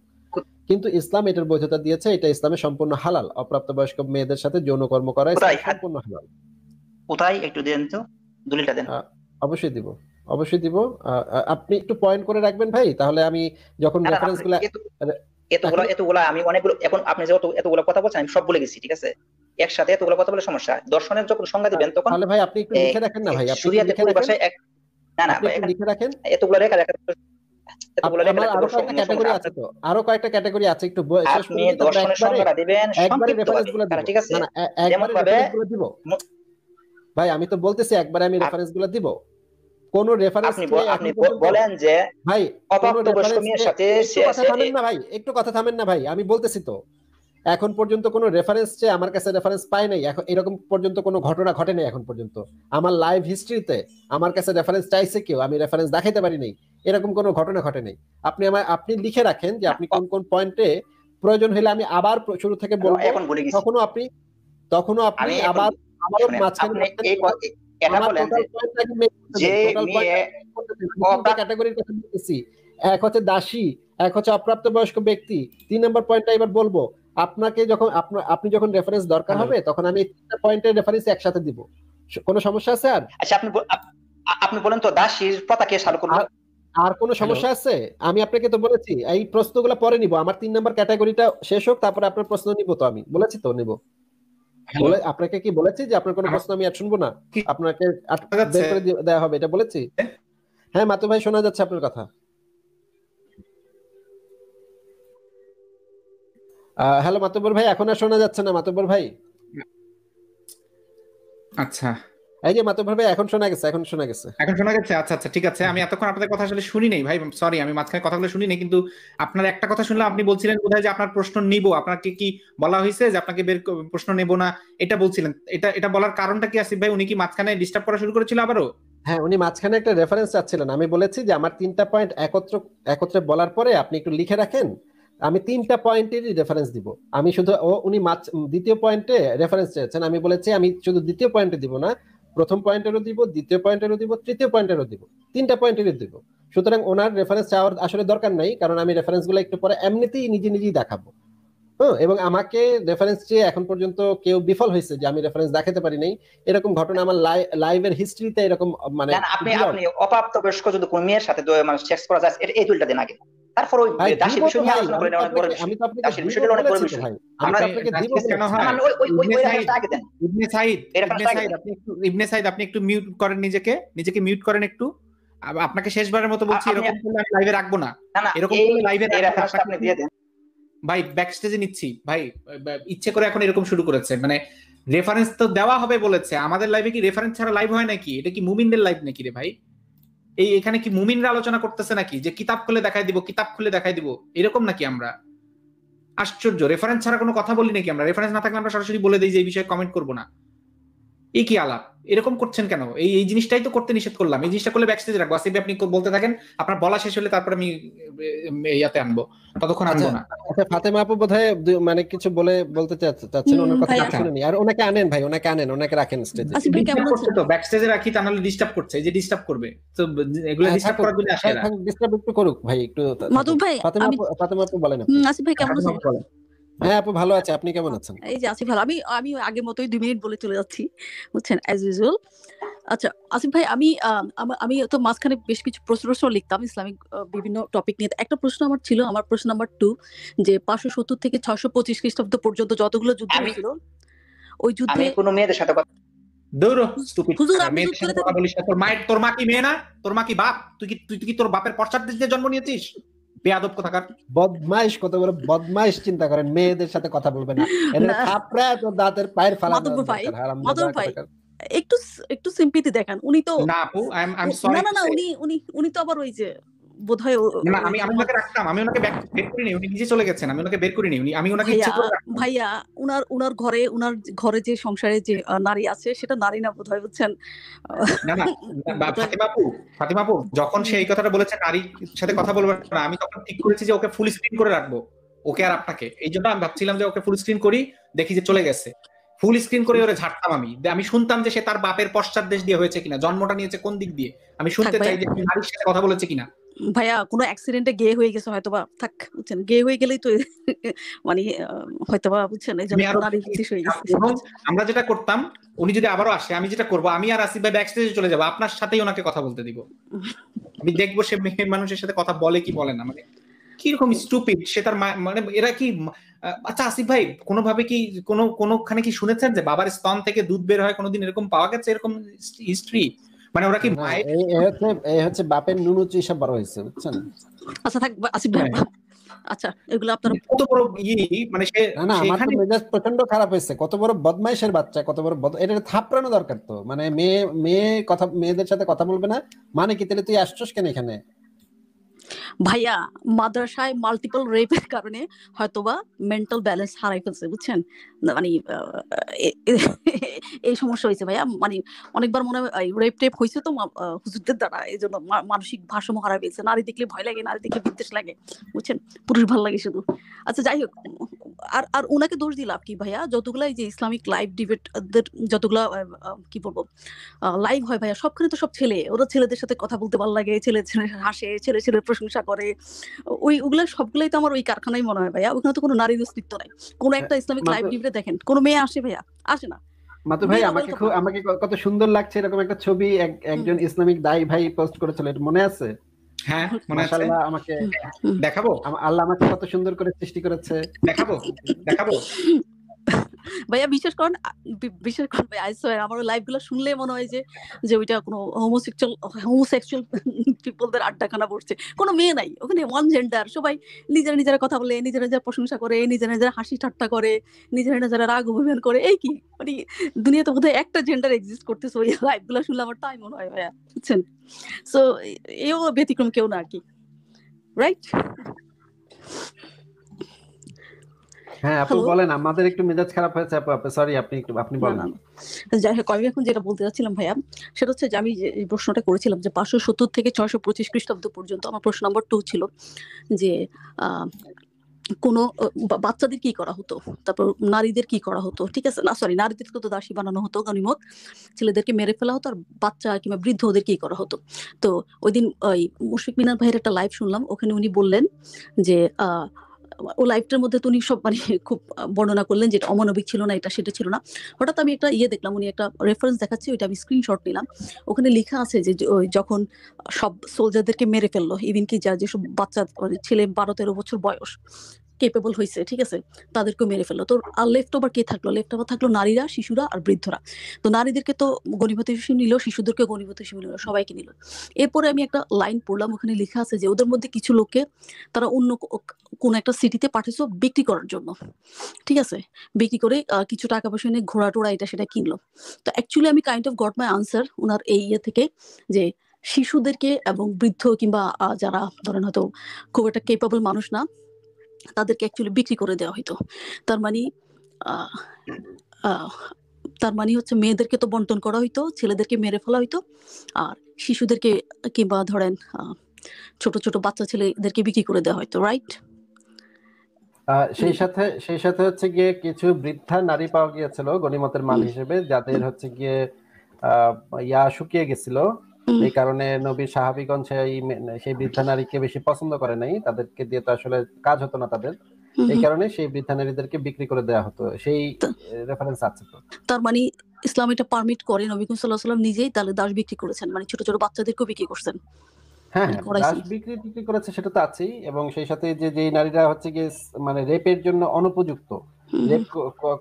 কিন্তু ইসলাম এটার বৈধতা দিয়েছে, এটা ইসলামে সম্পূর্ণ হালাল। অপ্রাপ্তবয়স্ক মেয়েদের সাথে যৌনকর্ম করা সম্পূর্ণ হালাল। কোথায় একটু দেন তো, দলিলটা দেন। অবশ্যই দিব, অবশ্যই দিব। আপনি একটু পয়েন্ট করে রাখবেন ভাই, তাহলে আমি যখন রেফারেন্সগুলো এতগুলা আমি অনেকগুলো, এখন আপনি যে এতগুলো কথা বলছেন আমি সব ভুলে গেছি, ঠিক আছে? একসাথে এতগুলো কথা বলে সমস্যা। দর্শনের যখন সংজ্ঞা দিবেন তখন তাহলে ভাই আপনি একটু লিখে রাখেন না ভাই, আপনি শরিয়াতের পরিভাষায় না লিখে রাখেন এতগুলো রেখা ক্যাটাগরি আছে তো, আরো কয়েকটা ক্যাটাগরি আছে, একটু আপনি দর্শনের সংজ্ঞা দিবেন সংক্ষিপ্তভাবে, ঠিক আছে? যেমন ভাবে দিব ভাই, আমি তো বলতেছি একবারে আমি রেফারেন্সগুলো দিব। কোন রেফারেন্স আপনি বলেন যে ভাই অপ্রাপ্তবয়স্ক মেয়ের সাথে ভাই একটু কথা থামেন না ভাই, আমি বলতেছি তো এখন পর্যন্ত কোনো রেফারেন্স চেয়ে আমার কাছে রেফারেন্স পাই নাই, এখন এরকম পর্যন্ত কোনো ঘটনা ঘটে নাই এখন পর্যন্ত আমার লাইভ হিস্ট্রিতে। আমার কাছে রেফারেন্স চাইছে কেউ, আমি রেফারেন্স দেখাইতে পারি নাই, এরকম কোনো ঘটনা ঘটে নাই। আপনি লিখে রাখেন যে আপনি কোন কোন পয়েন্টে প্রয়োজন হলে আমি আবার শুরু থেকে বলবো, তখনও আপনি আবার মাঝখানে ক্যাটাগরির কথা বলতেছি। এক হচ্ছে দাসী, এক হচ্ছে অপ্রাপ্তবয়স্ক ব্যক্তি। 3 নম্বর পয়েন্টটা এবার বলবো আপনাকে, যখন আপনি যখন রেফারেন্স দরকার হবে তখন আমি 3টা পয়েন্টের রেফারেন্স একসাথে দিব। কোনো সমস্যা আছে? আর আচ্ছা আপনি বলেন তো দাসীর প্রথা কে চালু করলো? আর কোনো সমস্যা আছে? আমি আপনাকে তো বলেছি এই প্রশ্নগুলো পরে নিব, আমার 3 নম্বর ক্যাটাগরিটা শেষ হোক, তারপরে আপনার প্রশ্ন নিব। তো আমি বলেছি তো নিব, আপনাকে কি বলেছি যে আপনার কোনো প্রশ্ন আমি আর শুনবো না, আপনাকে বের করে দেওয়া হবে, এটা বলেছি? হ্যাঁ মাতু ভাই, শোনা যাচ্ছে আপনার কথা। হ্যালো মাতুব্বর ভাই, এখন আর শোনা যাচ্ছে না মাতুব্বর ভাই। আচ্ছা, এই যে মাতুব্বর ভাই এখন শোনা গেছে, এখন শোনা গেছে। আচ্ছা আচ্ছা, ঠিক আছে। আমি এতক্ষণ আপনাদের কথা আসলে শুনি নাই ভাই, সরি, আমি মাঝখানে কথাগুলো শুনি নাই, কিন্তু আপনার একটা কথা শুনলাম, আপনি বলছিলেন বোধহয় যে আপনার প্রশ্ন নিব। আপনাকে কি বলা হয়েছে যে আপনাকে প্রশ্ন নেব না এটা বলছিলেন? এটা বলার কারণটা কি আসিফ ভাই? উনি কি মাঝখানে ডিস্টার্ব করা শুরু করেছিল আবারও? হ্যাঁ, উনি মাঝখানে একটা রেফারেন্স চাচ্ছিলেন। আমি বলেছি যে আমার 3টা পয়েন্ট একত্রে বলার পরে আপনি একটু লিখে রাখেন, আমি 3টা পয়েন্টেরই রেফারেন্স দিব। আমি শুধু উনি দ্বিতীয় পয়েন্টে রেফারেন্স চেয়েছেন, আমি বলেছি আমি শুধু দ্বিতীয় পয়েন্টে দিব না, প্রথম পয়েন্টেরও দিব, দ্বিতীয় পয়েন্টেরও দিব, তৃতীয় পয়েন্টেরও দিব, 3টা পয়েন্টেরই দিব। সুতরাং ওনার রেফারেন্স চাওয়ার আসলে দরকার নাই, কারণ আমি রেফারেন্সগুলো একটু পরে এমনিতেই নিজেই দেখাবো। এবং আমাকে রেফারেন্স চেয়ে এখন পর্যন্ত কেউ বিফল হয়েছে যে আমি রেফারেন্স দেখাতে পারি নাই, এরকম ঘটনা আমার লাইভের হিস্ট্রিতে এরকম মানে আপনি অপ্রাপ্ত বয়স্ক যদি কোনো মেয়ের সাথে মানে সেক্স করা যায়, এই দুইটা দিন আগে, তারপর ওই দাসের বিষয় নিয়ে আলোচনা করেন, অনেক বড় বিষয়। দাসের বিষয়টা অনেক বড় বিষয়। আমরা আপনাকে দিব কেন হয় আগে দেন। ইবনে সাইদ আপনি একটু মিউট করেন, নিজেকে মিউট করেন একটু। আপনাকে শেষবারের মতো বলছি, এরকম করলে আমি লাইভে রাখবো না, এরকম করলে লাইভে আপনি দিয়ে দেন ভাই। ব্যাকস্টেজে নিচ্ছি ভাই, ইচ্ছে করে এখন এরকম শুরু করেছে, মানে রেফারেন্স তো দেওয়া হবে বলেছে। আমাদের লাইভে কি রেফারেন্স ছাড়া লাইভ হয় নাকি? এটা কি মুমিনদের লাইভ নাকি রে ভাই? এখানে কি মুমিনরা আলোচনা করতেছে নাকি যে কিতাব খুলে দেখাই দিব এরকম নাকি? আমরা আশ্চর্য, রেফারেন্স ছাড়া কোনো কথা বলি নাকি আমরা? রেফারেন্স না থাকলে আমরা সরাসরি বলে দিই যে এই বিষয়ে কমেন্ট করবো না। এই কি আলাপ? এরকম করছেন কেন? এই জিনিসটাই তো করতে নিষেধ করলাম। এই জিনিসটা করলে ব্যাকস্টেজে রাখবো। আসিফ আপনি বলতে থাকেন, আপনার বলা শেষ হলে তারপর আমি ইয়াতে আনবো, ততক্ষণ আনবো না। আচ্ছা, ফাতেমা আপু বোধহয় মানে কিছু বলতে চাচ্ছেন, ওনার কথা শুনুনি। আর ওনাকে আনেন ভাই, ওনাকে রাখেন স্টেজে। আসিফ ভাই কেমন আছেন? তো ব্যাকস্টেজে রাখি, তা নাহলে ডিস্টার্ব করছে। এই যে ডিস্টার্ব করবে, তো এগুলো ডিস্টার্ব করার জন্য আসে না। ডিস্টার্ব একটু করুক ভাই, একটু। মাদুম ভাই, ফাতেমা আপু বলেন। আসিফ ভাই কেমন আছেন? হ্যাঁ আপু ভালো আছে, আপনি কেমন আছেন? এই যে আসিফ ভালো। আমি আগের মতোই 2 মিনিট বলে চলে যাচ্ছি, বুঝছেন, অ্যাজ ইউজুয়াল। আচ্ছা আসিফ ভাই, আমি তো মাঝখানে বেশ কিছু প্রশ্ন লিখতাম ইসলামিক বিভিন্ন টপিক নিয়ে। একটা প্রশ্ন আমার ছিল, আমার প্রশ্ন নাম্বার 2, যে 570 থেকে 625 খ্রিস্টাব্দ পর্যন্ত যতগুলো যুদ্ধ হয়েছিল, ওই যুদ্ধে কোনো মেয়েদের সাথে তোর মা কি মেয়ে না? তোর মা কি বাপ? তুই কি তোর বাপের পশ্চাৎ দেশ দিয়ে জন্ম নিয়েছিস? বেয়াদব কোথাকার বদমাইশ, কত বড় বদমাইশ! চিন্তা করেন, মেয়েদের সাথে কথা বলবে না, এদের থাপড়ায় তো দাঁতের পায়ের ফালা। মাদুর ভাই একটু সিম্পথি দেখান। উনি তো না আপু, আই এম সরি, না উনি তো আবার ওই যে বোধহয় না, আমি ওনাকে রাখতাম, আমি ওনাকে বের করিনি, উনি নিজে চলে গেছেন, আমি ওনাকে বের করিনি, আমি ওনাকে ইচ্ছে করে রাখতাম। ভাইয়া উনার ঘরে যে সংসারে যে নারী আছে সেটা নারী না বোধহয়, বুঝছেন। না ফাতিমা আপু যখন সে এই কথাটা বলেছে নারীর সাথে কথা বলবে না, আমি তখন ঠিক করেছি যে ওকে ফুল স্ক্রিন করে রাখবো, ওকে আর আপনাকে। এই জন্য আমি ভাবছিলাম যে ওকে ফুল স্ক্রিন করি, দেখি যে চলে গেছে। ফুল স্ক্রিন করে ওরে ঝাড়তাম। আমি শুনতাম যে সে তার বাপের পশ্চাৎ দেশ দিয়ে হয়েছে কিনা, জন্মটা নিয়েছে কোন দিক দিয়ে, আমি শুনতে চাই যে নারীর সাথে কথা বলেছে কিনা। ভাইয়া কোনো অ্যাক্সিডেন্টে গে হয়ে গেছে হয়তোবা, থাক, বুঝছেন, গে হয়ে গেলেই তো মানে হয়তোবা, বুঝছেন, এই জন্য নারীর দেশ হয়ে গেছে। আমরা যেটা করতাম, উনি যদি আবারও আসে, আমি যেটা করবো, আমি আর আসিফ ভাই ব্যাকস্টেজে চলে যাবো, আপনার সাথেই ওনাকে কথা বলতে দিব। আমি দেখবো সে মেয়ে মানুষের সাথে কথা বলে কি বলে না, মানে কিরকম স্টুপিড সে। তার মানে এরা কি? আচ্ছা আসিফ ভাই, কোনোভাবে কি কোনোখানে কি শুনেছেন যে বাবার স্তন থেকে দুধ বের হয়? কোনোদিন এরকম পাওয়া গেছে এরকম হিস্ট্রি? মানে ওরা কি হচ্ছে বাপের নুনুচি সব বড় হয়েছে, বুঝছেন। আচ্ছা থাক আসিফ ভাই, আচ্ছা এগুলো আপনার কত বড় মানে সে না আমার তো মেজাজ প্রচন্ড খারাপ হয়েছে। কত বড় বদমাইশের বাচ্চা, কত বড় এটা থাপড়ানো দরকার তো। মানে মেয়েদের সাথে কথা বলবে না মানে কি? তাহলে তুই আসছস কেন এখানে? ভাইয়া মাদ্রাসায় মাল্টিপল রেপের কারণে হয়তোবা মেন্টাল ব্যালেন্স হারাই ফেলছে, বুঝছেন, মানে এই সমস্যা হয়েছে ভাইয়া। মানে অনেকবার মনে হয় রেপ টেপ হয়েছে তো হুজুরদের দ্বারা, এই জন্য মানসিক ভারসাম্য হারাই ফেলছে। নারী দেখলে ভয় লাগে, নারী দেখলে বিদ্বেষ লাগে, বুঝছেন, পুরুষ ভালো লাগে শুধু। আচ্ছা যাই হোক, আর ওনাকে দোষ দিলাম কি ভাইয়া? যতগুলা যে ইসলামিক লাইভ ডিবেটদের যতগুলা কি বলবো লাইভ হয় ভাইয়া, সবখানে তো সব ছেলে, ওরা ছেলেদের সাথে কথা বলতে ভালো লাগে, ছেলে হাসে, ছেলে প্রশংসা করে, ওগুলা সবগুলাই তো আমার ওই কারখানায় মনে হয় ভাইয়া। ওখানে তো কোনো নারীর অস্তিত্ব নাই। কোন একটা ইসলামিক লাইভ ডিবেটে দেখেন কোন মেয়ে আসে ভাইয়া? আসে না। মাতু ভাই, আমাকে কত সুন্দর লাগছে এরকম একটা ছবি একজন ইসলামিক দায়ী ভাই পোস্ট করেছিল, এটা মনে আছে? হ্যাঁ মনে আছে। মাশাআল্লাহ, আমাকে দেখাবো। আল্লাহ আমাকে কত সুন্দর করে সৃষ্টি করেছে। দেখাবো ভাইয়া, বিশেষ করেন ভাই, আই সোয়ার আমার লাইভ গুলো শুনলে মনে হয় যে ওইটা কোনো হোমোসেক্সুয়াল পিপলদের আড্ডাখানা পড়ছে। কোনো মেয়ে নাই ওখানে, ওয়ান জেন্ডার, সবাই নিজেরা কথা বলে, নিজেরা প্রশংসা করে, নিজেরা হাসি ঠাট্টা করে, নিজেরা রাগ অভিমান করে। এই কি মানে দুনিয়াতে বোধহয় একটা জেন্ডার এক্সিস্ট করতেছে। ওই লাইভ গুলো শুনলে আমার তাই মনে হয় ভাইয়া, বুঝছেন। সো এও ব্যতিক্রম কেউ না আর কি, রাইট? হ্যাঁ আপু বলেন, আমাদের একটু মেজাজ খারাপ হয়েছে আপু, সরি, আপনি বলেন। যাই হোক, আমি এখন যেটা বলতে যাচ্ছিলাম ভাইয়া, সেটা হচ্ছে যে আমি যে এই প্রশ্নটা করেছিলাম যে 570 থেকে 625 খ্রিস্টাব্দ পর্যন্ত, আমার প্রশ্ন নাম্বার 2 ছিল যে কোনো বাচ্চাদের কি করা হতো, তারপর নারীদের কি করা হতো, ঠিক আছে না, সরি, নারীদেরকে তো দাসী বানানো হতো, গনিমত, ছেলেদেরকে মেরে ফেলা হতো, আর বাচ্চা কিংবা বৃদ্ধ ওদের কি করা হতো। তো ওই দিন ওই মুশফিক মিনার ভাইয়ের একটা লাইভ শুনলাম, ওখানে উনি বললেন যে ও লাইফটার মধ্যে তো উনি সব মানে খুব বর্ণনা করলেন যে এটা অমানবিক ছিল না, এটা সেটা ছিল না। হঠাৎ আমি একটা দেখলাম, উনি একটা রেফারেন্স দেখাচ্ছে, ওইটা আমি স্ক্রিনশট নিলাম। ওখানে লেখা আছে যে ওই যখন সব সোলজারদেরকে মেরে ফেললো, ইভেন কি যেসব বাচ্চা মানে ছেলে 12-13 বছর বয়স কেপেবল হয়েছে, ঠিক আছে, তাদেরকেও মেরে ফেললো। তো আর লেফট ওভার কে থাকলো? লেফট ওভার থাকলো নারীরা, শিশুরা আর বৃদ্ধরা। তো নারীদেরকে তো গণিমত হিসেবে নিল, শিশুদেরকে গণিমত হিসেবে নিল, সবাইকে নিল। এরপরে আমি একটা লাইন পড়লাম, ওখানে লেখা আছে যে ওদের মধ্যে কিছু লোককে তারা অন্য কোন একটা সিটিতে পাঠিয়েছে বিক্রি করার জন্য, ঠিক আছে, বিক্রি করে কিছু টাকা পয়সা নিয়ে ঘোড়া টোড়া এটা সেটা কিনলো। তো অ্যাকচুয়ালি আমি kind of got my answer ওনার এই থেকে, যে শিশুদেরকে এবং বৃদ্ধ কিংবা যারা ধরেন হয়তো খুব একটা কেপেবল মানুষ না, তাদেরকে অ্যাকচুয়ালি বিক্রি করে দেওয়া হইতো। তার মানে আহ, আহ, তার মানে হচ্ছে মেয়েদেরকে তো বন্টন করা হইতো, ছেলেদেরকে মেরে ফেলা হইতো, আর শিশুদেরকে কিংবা ধরেন ছোট ছোট বাচ্চা ছেলেদেরকে বিক্রি করে দেওয়া হয়তো, রাইট? সেই সাথে হচ্ছে গিয়ে কিছু বৃদ্ধা নারী পাওয়া গিয়েছিল গনিমতের মাল হিসেবে, যাদের হচ্ছে গিয়ে শুকিয়ে গেছিল। এই কারণে নবী সাহাবীগণ সেই বৃদ্ধা নারীকে বেশি পছন্দ করে নাই, তাদেরকে দিয়ে তো আসলে কাজ হতো না তাদের, এই কারণে সেই বৃদ্ধা নারীদেরকে বিক্রি করে দেওয়া হতো। সেই রেফারেন্স আছে তো। তার মানে ইসলাম এটা পারমিট করে, নবী করিম সাল্লাল্লাহু আলাইহি ওয়াসাল্লাম নিজেই তাহলে দাস বিক্রি করেছেন, মানে ছোট ছোট বাচ্চাদেরকেও বিক্রি করছেন। হ্যাঁ, দাস বিক্রি করেছে সেটা তো আছেই, এবং সেই সাথে যে নারীরা হচ্ছে গিয়ে মানে রেপের জন্য অনুপযুক্ত, রেপ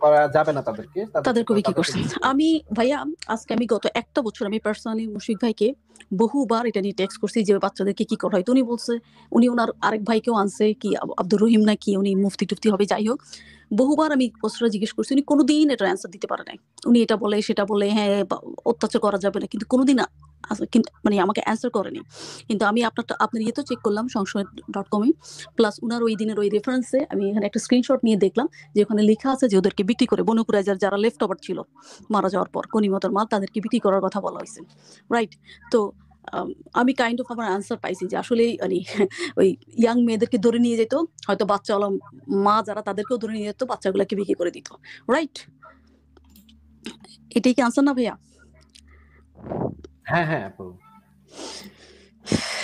করা যাবে না তাদেরকে বিক্রি করছেন। আমি ভাইয়া আজকে আমি গত একটা বছর আমি পার্সোনালি মুশফিক ভাইকে বহুবার এটা নিয়ে টেক্সট করছি যে বাচ্চাদেরকে কি করা হয়। তো উনি বলছে, উনি ওনার আরেক ভাইকেও আনছে, কি আব্দুর রহিম না কি, উনি মুফতি টুফতি হবে, যাই হোক, বহুবার আমি প্রশ্নটা জিজ্ঞেস করছি, উনি কোনোদিন এটা অ্যান্সার দিতে পারে নাই। উনি এটা বলে সেটা বলে, হ্যাঁ অত্যাচার করা যাবে না, কিন্তু কোনোদিন মানে আমাকে অ্যান্সার করেনি। কিন্তু আমি আপনার ইয়ে তো চেক করলাম সংশয়.com প্লাস উনার ওই দিনের ওই রেফারেন্সে আমি এখানে একটা স্ক্রিনশট নিয়ে দেখলাম যে ওখানে লেখা আছে যে ওদেরকে বিক্রি করে বনু কুরাইজার যারা লেফট ওভার ছিল মারা যাওয়ার পর গনিমতের মাল, তাদেরকে বিক্রি করার কথা বলা হয়েছে, রাইট? তো আমি কাইন্ড অফ আমার আনসার পাইছি যে আসলে মানে ওই ইয়াং মেয়েদেরকে ধরে নিয়ে যেত, হয়তো বাচ্চাওয়ালা মা যারা তাদেরকেও ধরে নিয়ে যেত, বাচ্চাগুলোকে বিক্রি করে দিত, রাইট? এটাই কি আনসার না ভাইয়া? হ্যাঁ হ্যাঁ আপু,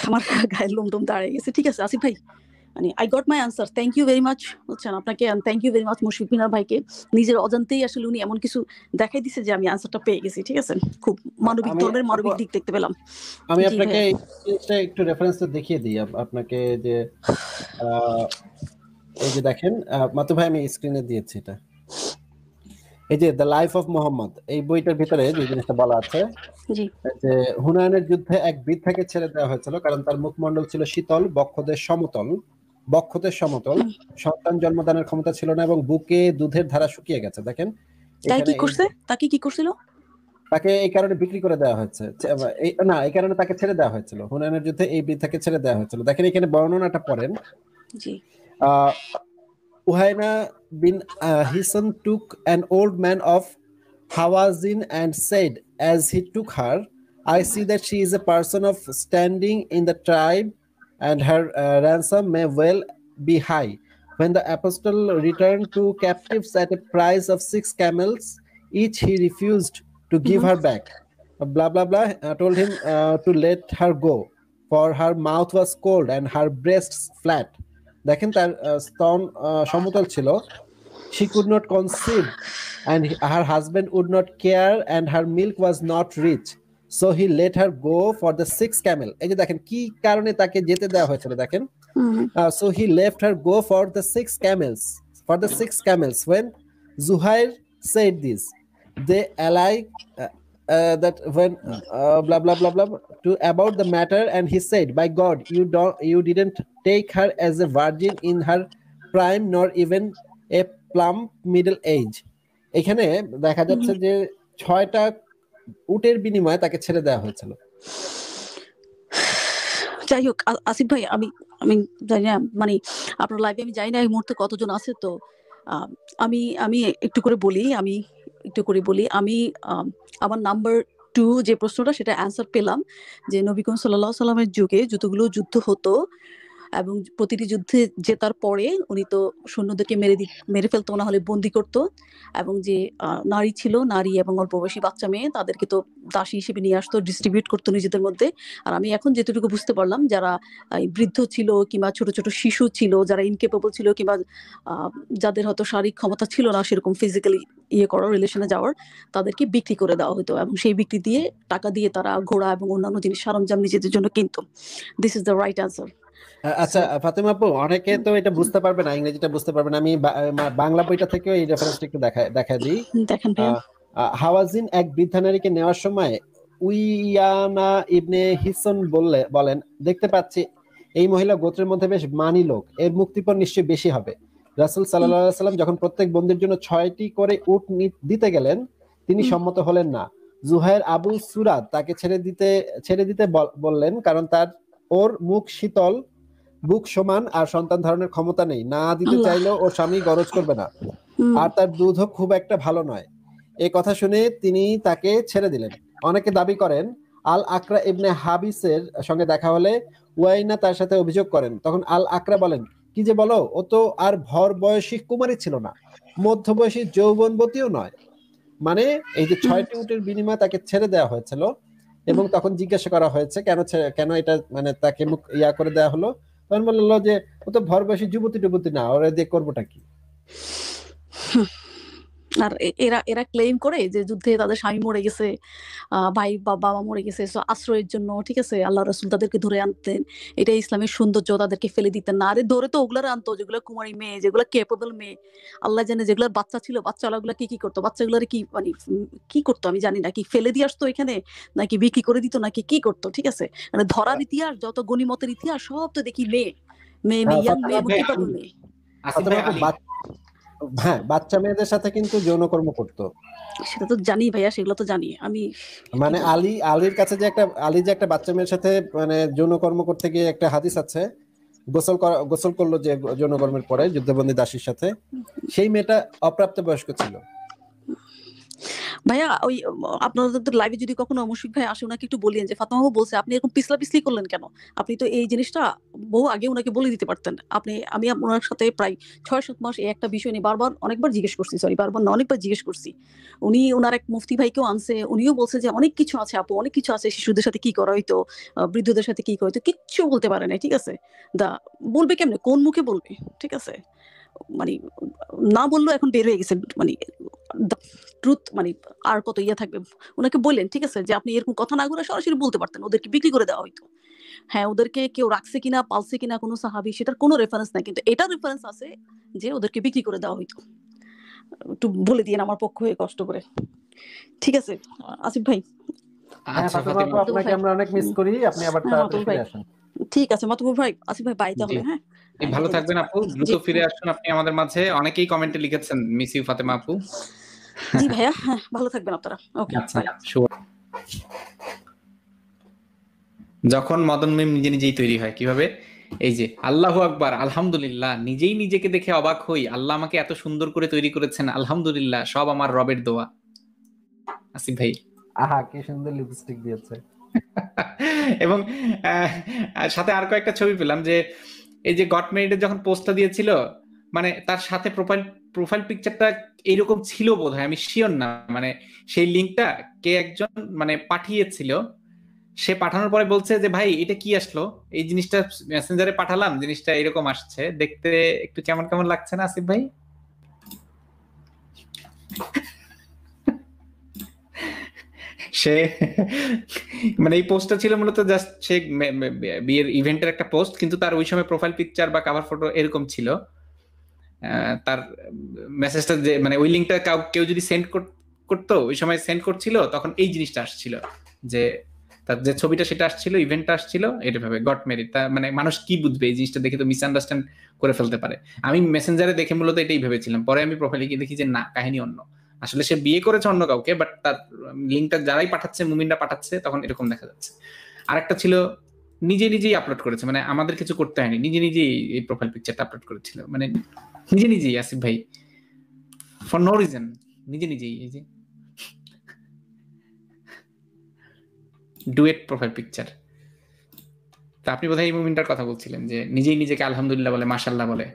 আমার গায়ের লোমটোম দাঁড়িয়ে গেছে। ঠিক আছে আসিফ ভাই, মানে I got my answer, thank you very much বুঝছেন আপনাকে, thank you very much Mushfiq Minar ভাইকে, নিজের অজান্তেই আসলে উনি এমন কিছু দেখাই দিছে যে আমি আনসারটা পেয়ে গেছি। ঠিক আছে, খুব মানবিক ধর্মের মানবিক দিক দেখতে পেলাম। আমি আপনাকে একটু রেফারেন্সটা দেখিয়ে দিই আপনাকে, যে এই যে দেখেন মাতু ভাই, আমি স্ক্রিনে দিয়েছি এটা, এই যে দ্য লাইফ অফ মোহাম্মদ, এই বইটার ভিতরে যে জিনিসটা বলা আছে যে হুনায়নের যুদ্ধে এক বৃদ্ধাকে ছেড়ে দেওয়া হয়েছিল কারণ তার মুখমণ্ডল ছিল শীতল, বক্ষদেশ সমতল, সন্তান জন্মদানের ক্ষমতা ছিল না এবং বুকে দুধের ধারা শুকিয়ে গেছে। দেখেন তাকে কি করছিল, তাকে এই কারণে বিক্রি করে দেওয়া হয়েছে, না এই কারণে তাকে ছেড়ে দেওয়া হয়েছিল, হুনায়নের যুদ্ধে এই বৃদ্ধাকে ছেড়ে দেওয়া হয়েছিল। দেখেন এখানে বর্ণনাটা পড়েন। Uhaina bin Hisan took an old man of Hawazin and said, as he took her, I see that she is a person of standing in the tribe, and her ransom may well be high. When the apostle returned to captives at a price of 6 camels each, he refused to give her back. Blah blah blah told him to let her go, for her mouth was cold and her breasts flat. দেখেন তার স্তন সমতল ছিল, she could not conceive and her husband would not care and her milk was not rich, so he let her go for the 6 camel. এই যে দেখেন কি কারণে তাকে যেতে দেওয়া হয়েছিল, দেখেন so he left her go for the 6 camels. When Zuhair said this, they alike that when blah blah blah blah to about the matter, and he said, by God, you didn't take her as a virgin in her prime, nor even a plump middle age. এখানে দেখা যাচ্ছে যে 6টা উটের বিনিময়ে তাকে ছেড়ে দেওয়া হয়েছিল। যাই হোক আসিফ ভাই, আমি জানি না মানে আপনার লাইভে আমি জানি না এই মুহূর্তে কতজন আছে, তো আমি একটু করে বলি, আমি আমার নাম্বার 2 যে প্রশ্নটা সেটা অ্যান্সার পেলাম, যে নবী করিম সাল্লাল্লাহু আলাইহি ওয়াসাল্লামের যুগে যতগুলো যুদ্ধ হতো এবং প্রতিটি যুদ্ধে জেতার পরে উনি তো সৈন্যদেরকে মেরে ফেলতো, না হলে বন্দি করতো, এবং যে নারী ছিল, নারী এবং অল্প বয়সী বাচ্চা মেয়ে, তাদেরকে তো দাসী হিসেবে নিয়ে আসতো, ডিস্ট্রিবিউট করতো নিজেদের মধ্যে। আর আমি এখন যেটুকু বুঝতে পারলাম, যারা বৃদ্ধ ছিল কিংবা ছোট ছোট শিশু ছিল, যারা ইনকেপেবল ছিল কিংবা যাদের হয়তো শারীরিক ক্ষমতা ছিল না সেরকম ফিজিক্যালি করার, রিলেশনে যাওয়ার, তাদেরকে বিক্রি করে দেওয়া হতো, এবং সেই বিক্রি দিয়ে টাকা দিয়ে তারা ঘোড়া এবং অন্যান্য জিনিস সরঞ্জাম নিজেদের জন্য কিনতো। This is the right answer. আচ্ছা ফাতেমা আপু, অনেকে তো এটা বুঝতে পারবে না, ইংরেজিটা বুঝতে পারবে না, আমি বাংলা বইটা থেকে এই রেফারেন্সটা একটু দেখা দিই। দেখেন ভাইয়া, হাওয়াজিন এক বৃদ্ধা নারীকে নেওয়ার সময় উইয়ানা ইবনে হিসন বলেন, দেখতে পাচ্ছি এই মহিলা গোত্রের মধ্যে বেশ মানি লোক, এর মুক্তিপণ নিশ্চয়ই বেশি হবে। রাসূল সাল্লাল্লাহু আলাইহি সাল্লাম যখন প্রত্যেক বন্দীর জন্য 6টি করে উট দিতে গেলেন, তিনি সম্মত হলেন না। জুহাইর আবু সুরাদ তাকে ছেড়ে দিতে বললেন, কারণ ওর মুখ শীতল, বুক সমান, আর সন্তান ধারণের ক্ষমতা নেই, না দিতে চাইলেও ওর স্বামী গরজ করবে না, আর তার দুধও খুব একটা ভালো নয়। এই কথা শুনে তিনি তাকে ছেড়ে দিলেন। অনেকে দাবি করেন আল আকরা ইবনে হাবিসের সঙ্গে দেখা হলে ওয়াইনা তার সাথে অভিযোগ করেন, তখন আল আকরা বলেন, কি যে বলো, ও তো আর ভর বয়সী কুমারী ছিল না, মধ্যবয়সী যৌবনবতীও নয়। মানে এই যে 6টি উটের বিনিময়ে তাকে ছেড়ে দেওয়া হয়েছিল, এবং তখন জিজ্ঞাসা করা হয়েছে কেন এটা মানে তাকে করে দেওয়া হলো, তখন বললো যে ও তো ভর বয়সী যুবতী না, ওরা দিয়ে করবোটা কি। আর এরা ক্লেম করে যে যুদ্ধে তাদের স্বামী মরে গেছে, ভাই বা বাবা মরে গেছে, আশ্রয়ের জন্য, ঠিক আছে, আল্লাহ রাসূল তাদেরকে ধরে আনতেন, এটা ইসলামের সৌন্দর্য, তাদেরকে ফেলে দিতেন না। আরে ধরে তো ওগুলার আনতো যেগুলো কুমারী মেয়ে, যেগুলো কেপেবল মেয়ে, আল্লাহ জানে, যেগুলোর বাচ্চা ছিল, বাচ্চাগুলা কি করতো, বাচ্চাগুলারে কি মানে কি করতো আমি জানি না, কি ফেলে দিয়ে আসতো এখানে, নাকি বিক্রি করে দিত, নাকি কি করতো, ঠিক আছে। মানে ধরার ইতিহাস, যত গনিমতের ইতিহাস, সব তো দেখি মেয়ে মেয়ে মেয়ে ইয়াং মেয়ে, কেপেবল মেয়ে। হ্যাঁ, বাচ্চা মেয়েদের সাথে কিন্তু যৌনকর্ম করতো, সেটা তো জানি ভাইয়া, সেগুলো তো জানি আমি। মানে আলীর কাছে যে একটা বাচ্চা মেয়ের সাথে মানে যৌনকর্ম করতে গিয়ে একটা হাদিস আছে, গোসল করলো যে যৌনকর্মের পরে যুদ্ধবন্দী দাসীর সাথে, সেই মেয়েটা অপ্রাপ্তবয়স্ক ছিল। ভাইয়া ওই আপনাদের লাইভে যদি কখনো মুশফিক ভাই আসে, ওনাকে একটু বলিয়েন যে ফাতেমা আপু বলছে, আপনি এরকম পিছলি করলেন কেন? আপনি তো এই জিনিসটা বহু আগে ওনাকে বলে দিতে পারতেন। আমি ওনার সাথে প্রায় 6-7 মাস এই একটা বিষয় নিয়ে অনেকবার জিজ্ঞেস করছি। উনি ওনার এক মুফতি ভাইকেও আনছে, উনিও বলছে যে অনেক কিছু আছে আপু, অনেক কিছু আছে, শিশুদের সাথে কি করা হইতো, বৃদ্ধদের সাথে কি করা হইতো, কিচ্ছু বলতে পারে না, ঠিক আছে। বলবে কেমনে, কোন মুখে বলবে, ঠিক আছে, মানে না বললেও এখন বের হয়ে গেছে, মানে ট্রুথ, মানে আর কত থাকবে। ওনাকে বললেন, ঠিক আছে, যে আপনি এরকম কথা না বলে সরাসরি বলতে পারতেন, ওদেরকে বিক্রি করে দেওয়া হইতো। হ্যাঁ, ওদেরকে কেউ রাখছে কিনা, পালছে কিনা কোনো সাহাবী, সেটার কোনো রেফারেন্স নাই, কিন্তু এটা রেফারেন্স আছে যে ওদেরকে বিক্রি করে দেওয়া হইতো। একটু বলে দিয়েন আমার পক্ষ হয়ে কষ্ট করে, ঠিক আছে আসিফ ভাই। আচ্ছা ফাতেমা, আপনাকে আমরা অনেক মিস করি, আপনি আবার তাড়াতাড়ি ফিরে আসেন। ঠিক আছে মাতুবর ভাই, আসিফ ভাই বাই তাহলে। হ্যাঁ, ভালো থাকবেন আপু, দ্রুত ফিরে আসুন আপনি আমাদের মাঝে। অনেকেই কমেন্টে লিখেছেন মিস ইউ ফাতেমা আপু। জি ভাইয়া, হ্যাঁ ভালো থাকবেন আপনারা। ওকে, বাই। যখন মদন মিম নিজেই তৈরি হয় কিভাবে, এই যে আল্লাহু আকবার, আলহামদুলিল্লাহ, নিজেই নিজেকে দেখে অবাক হই, আল্লাহ আমাকে এত সুন্দর করে তৈরি করেছেন, আলহামদুলিল্লাহ, সব আমার রবের দোয়া। আসিফ ভাই, আহা কি সুন্দর লিপস্টিক দিয়েছে। এবং সাথে আর কয়েকটা ছবি পেলাম, যে এই যে গট মেরিডের যখন পোস্টটা দিয়েছিল, মানে তার সাথে প্রোফাইল পিকচারটা এইরকম ছিল বোধহয়, আমি শিওর না, মানে সেই লিঙ্কটা কে একজন মানে পাঠিয়েছিল, সে পাঠানোর পরে বলছে যে ভাই এটা কি আসলো, এই জিনিসটা মেসেঞ্জারে পাঠালাম, জিনিসটা এরকম আসছে, দেখতে একটু কেমন কেমন লাগছে না আসিফ ভাই? সে মানে এই পোস্টটা ছিল মূলত জাস্ট সে বিয়ের ইভেন্টের একটা পোস্ট, কিন্তু তার ওই সময় প্রোফাইল পিকচার বা কভার ফটো এরকম ছিল। তার মেসেজটা যে মানে ওই লিঙ্কটা কেউ যদি সেন্ড করতো, ওই সময় সেন্ড করছিল, তখন এই জিনিসটা আসছিল, যে তার যে ছবিটা সেটা আসছিল, ইভেন্টটা আসছিল, এটা ভাবে গট মেরিড। তা মানে মানুষ কি বুঝবে এই জিনিসটা দেখে, তো মিসআন্ডারস্ট্যান্ড করে ফেলতে পারে। আমি মেসেঞ্জারে দেখে মূলত এটাই ভেবেছিলাম, পরে আমি প্রোফাইলে গিয়ে দেখি যে না, কাহিনী অন্য, আসলে সে বিয়ে করেছে অন্য কাউকে, বাট তার লিঙ্কটা যারাই পাঠাচ্ছে, মুমিনরা পাঠাচ্ছে, তখন এরকম দেখা যাচ্ছে। আরেকটা ছিল নিজেই আপলোড করেছে, মানে আমাদের কিছু করতে হয়নি, নিজেই এই প্রোফাইল পিকচারটা আপলোড করেছিল, মানে নিজেই আসিফ ভাই, ফর নো রিজন, নিজেই। এই যে ডুয়েট প্রোফাইল পিকচার, তা আপনি বোধহয় এই মুমিনটার কথা বলছিলেন যে নিজেই নিজেকে আলহামদুলিল্লাহ বলে, মাশাআল্লাহ বলে।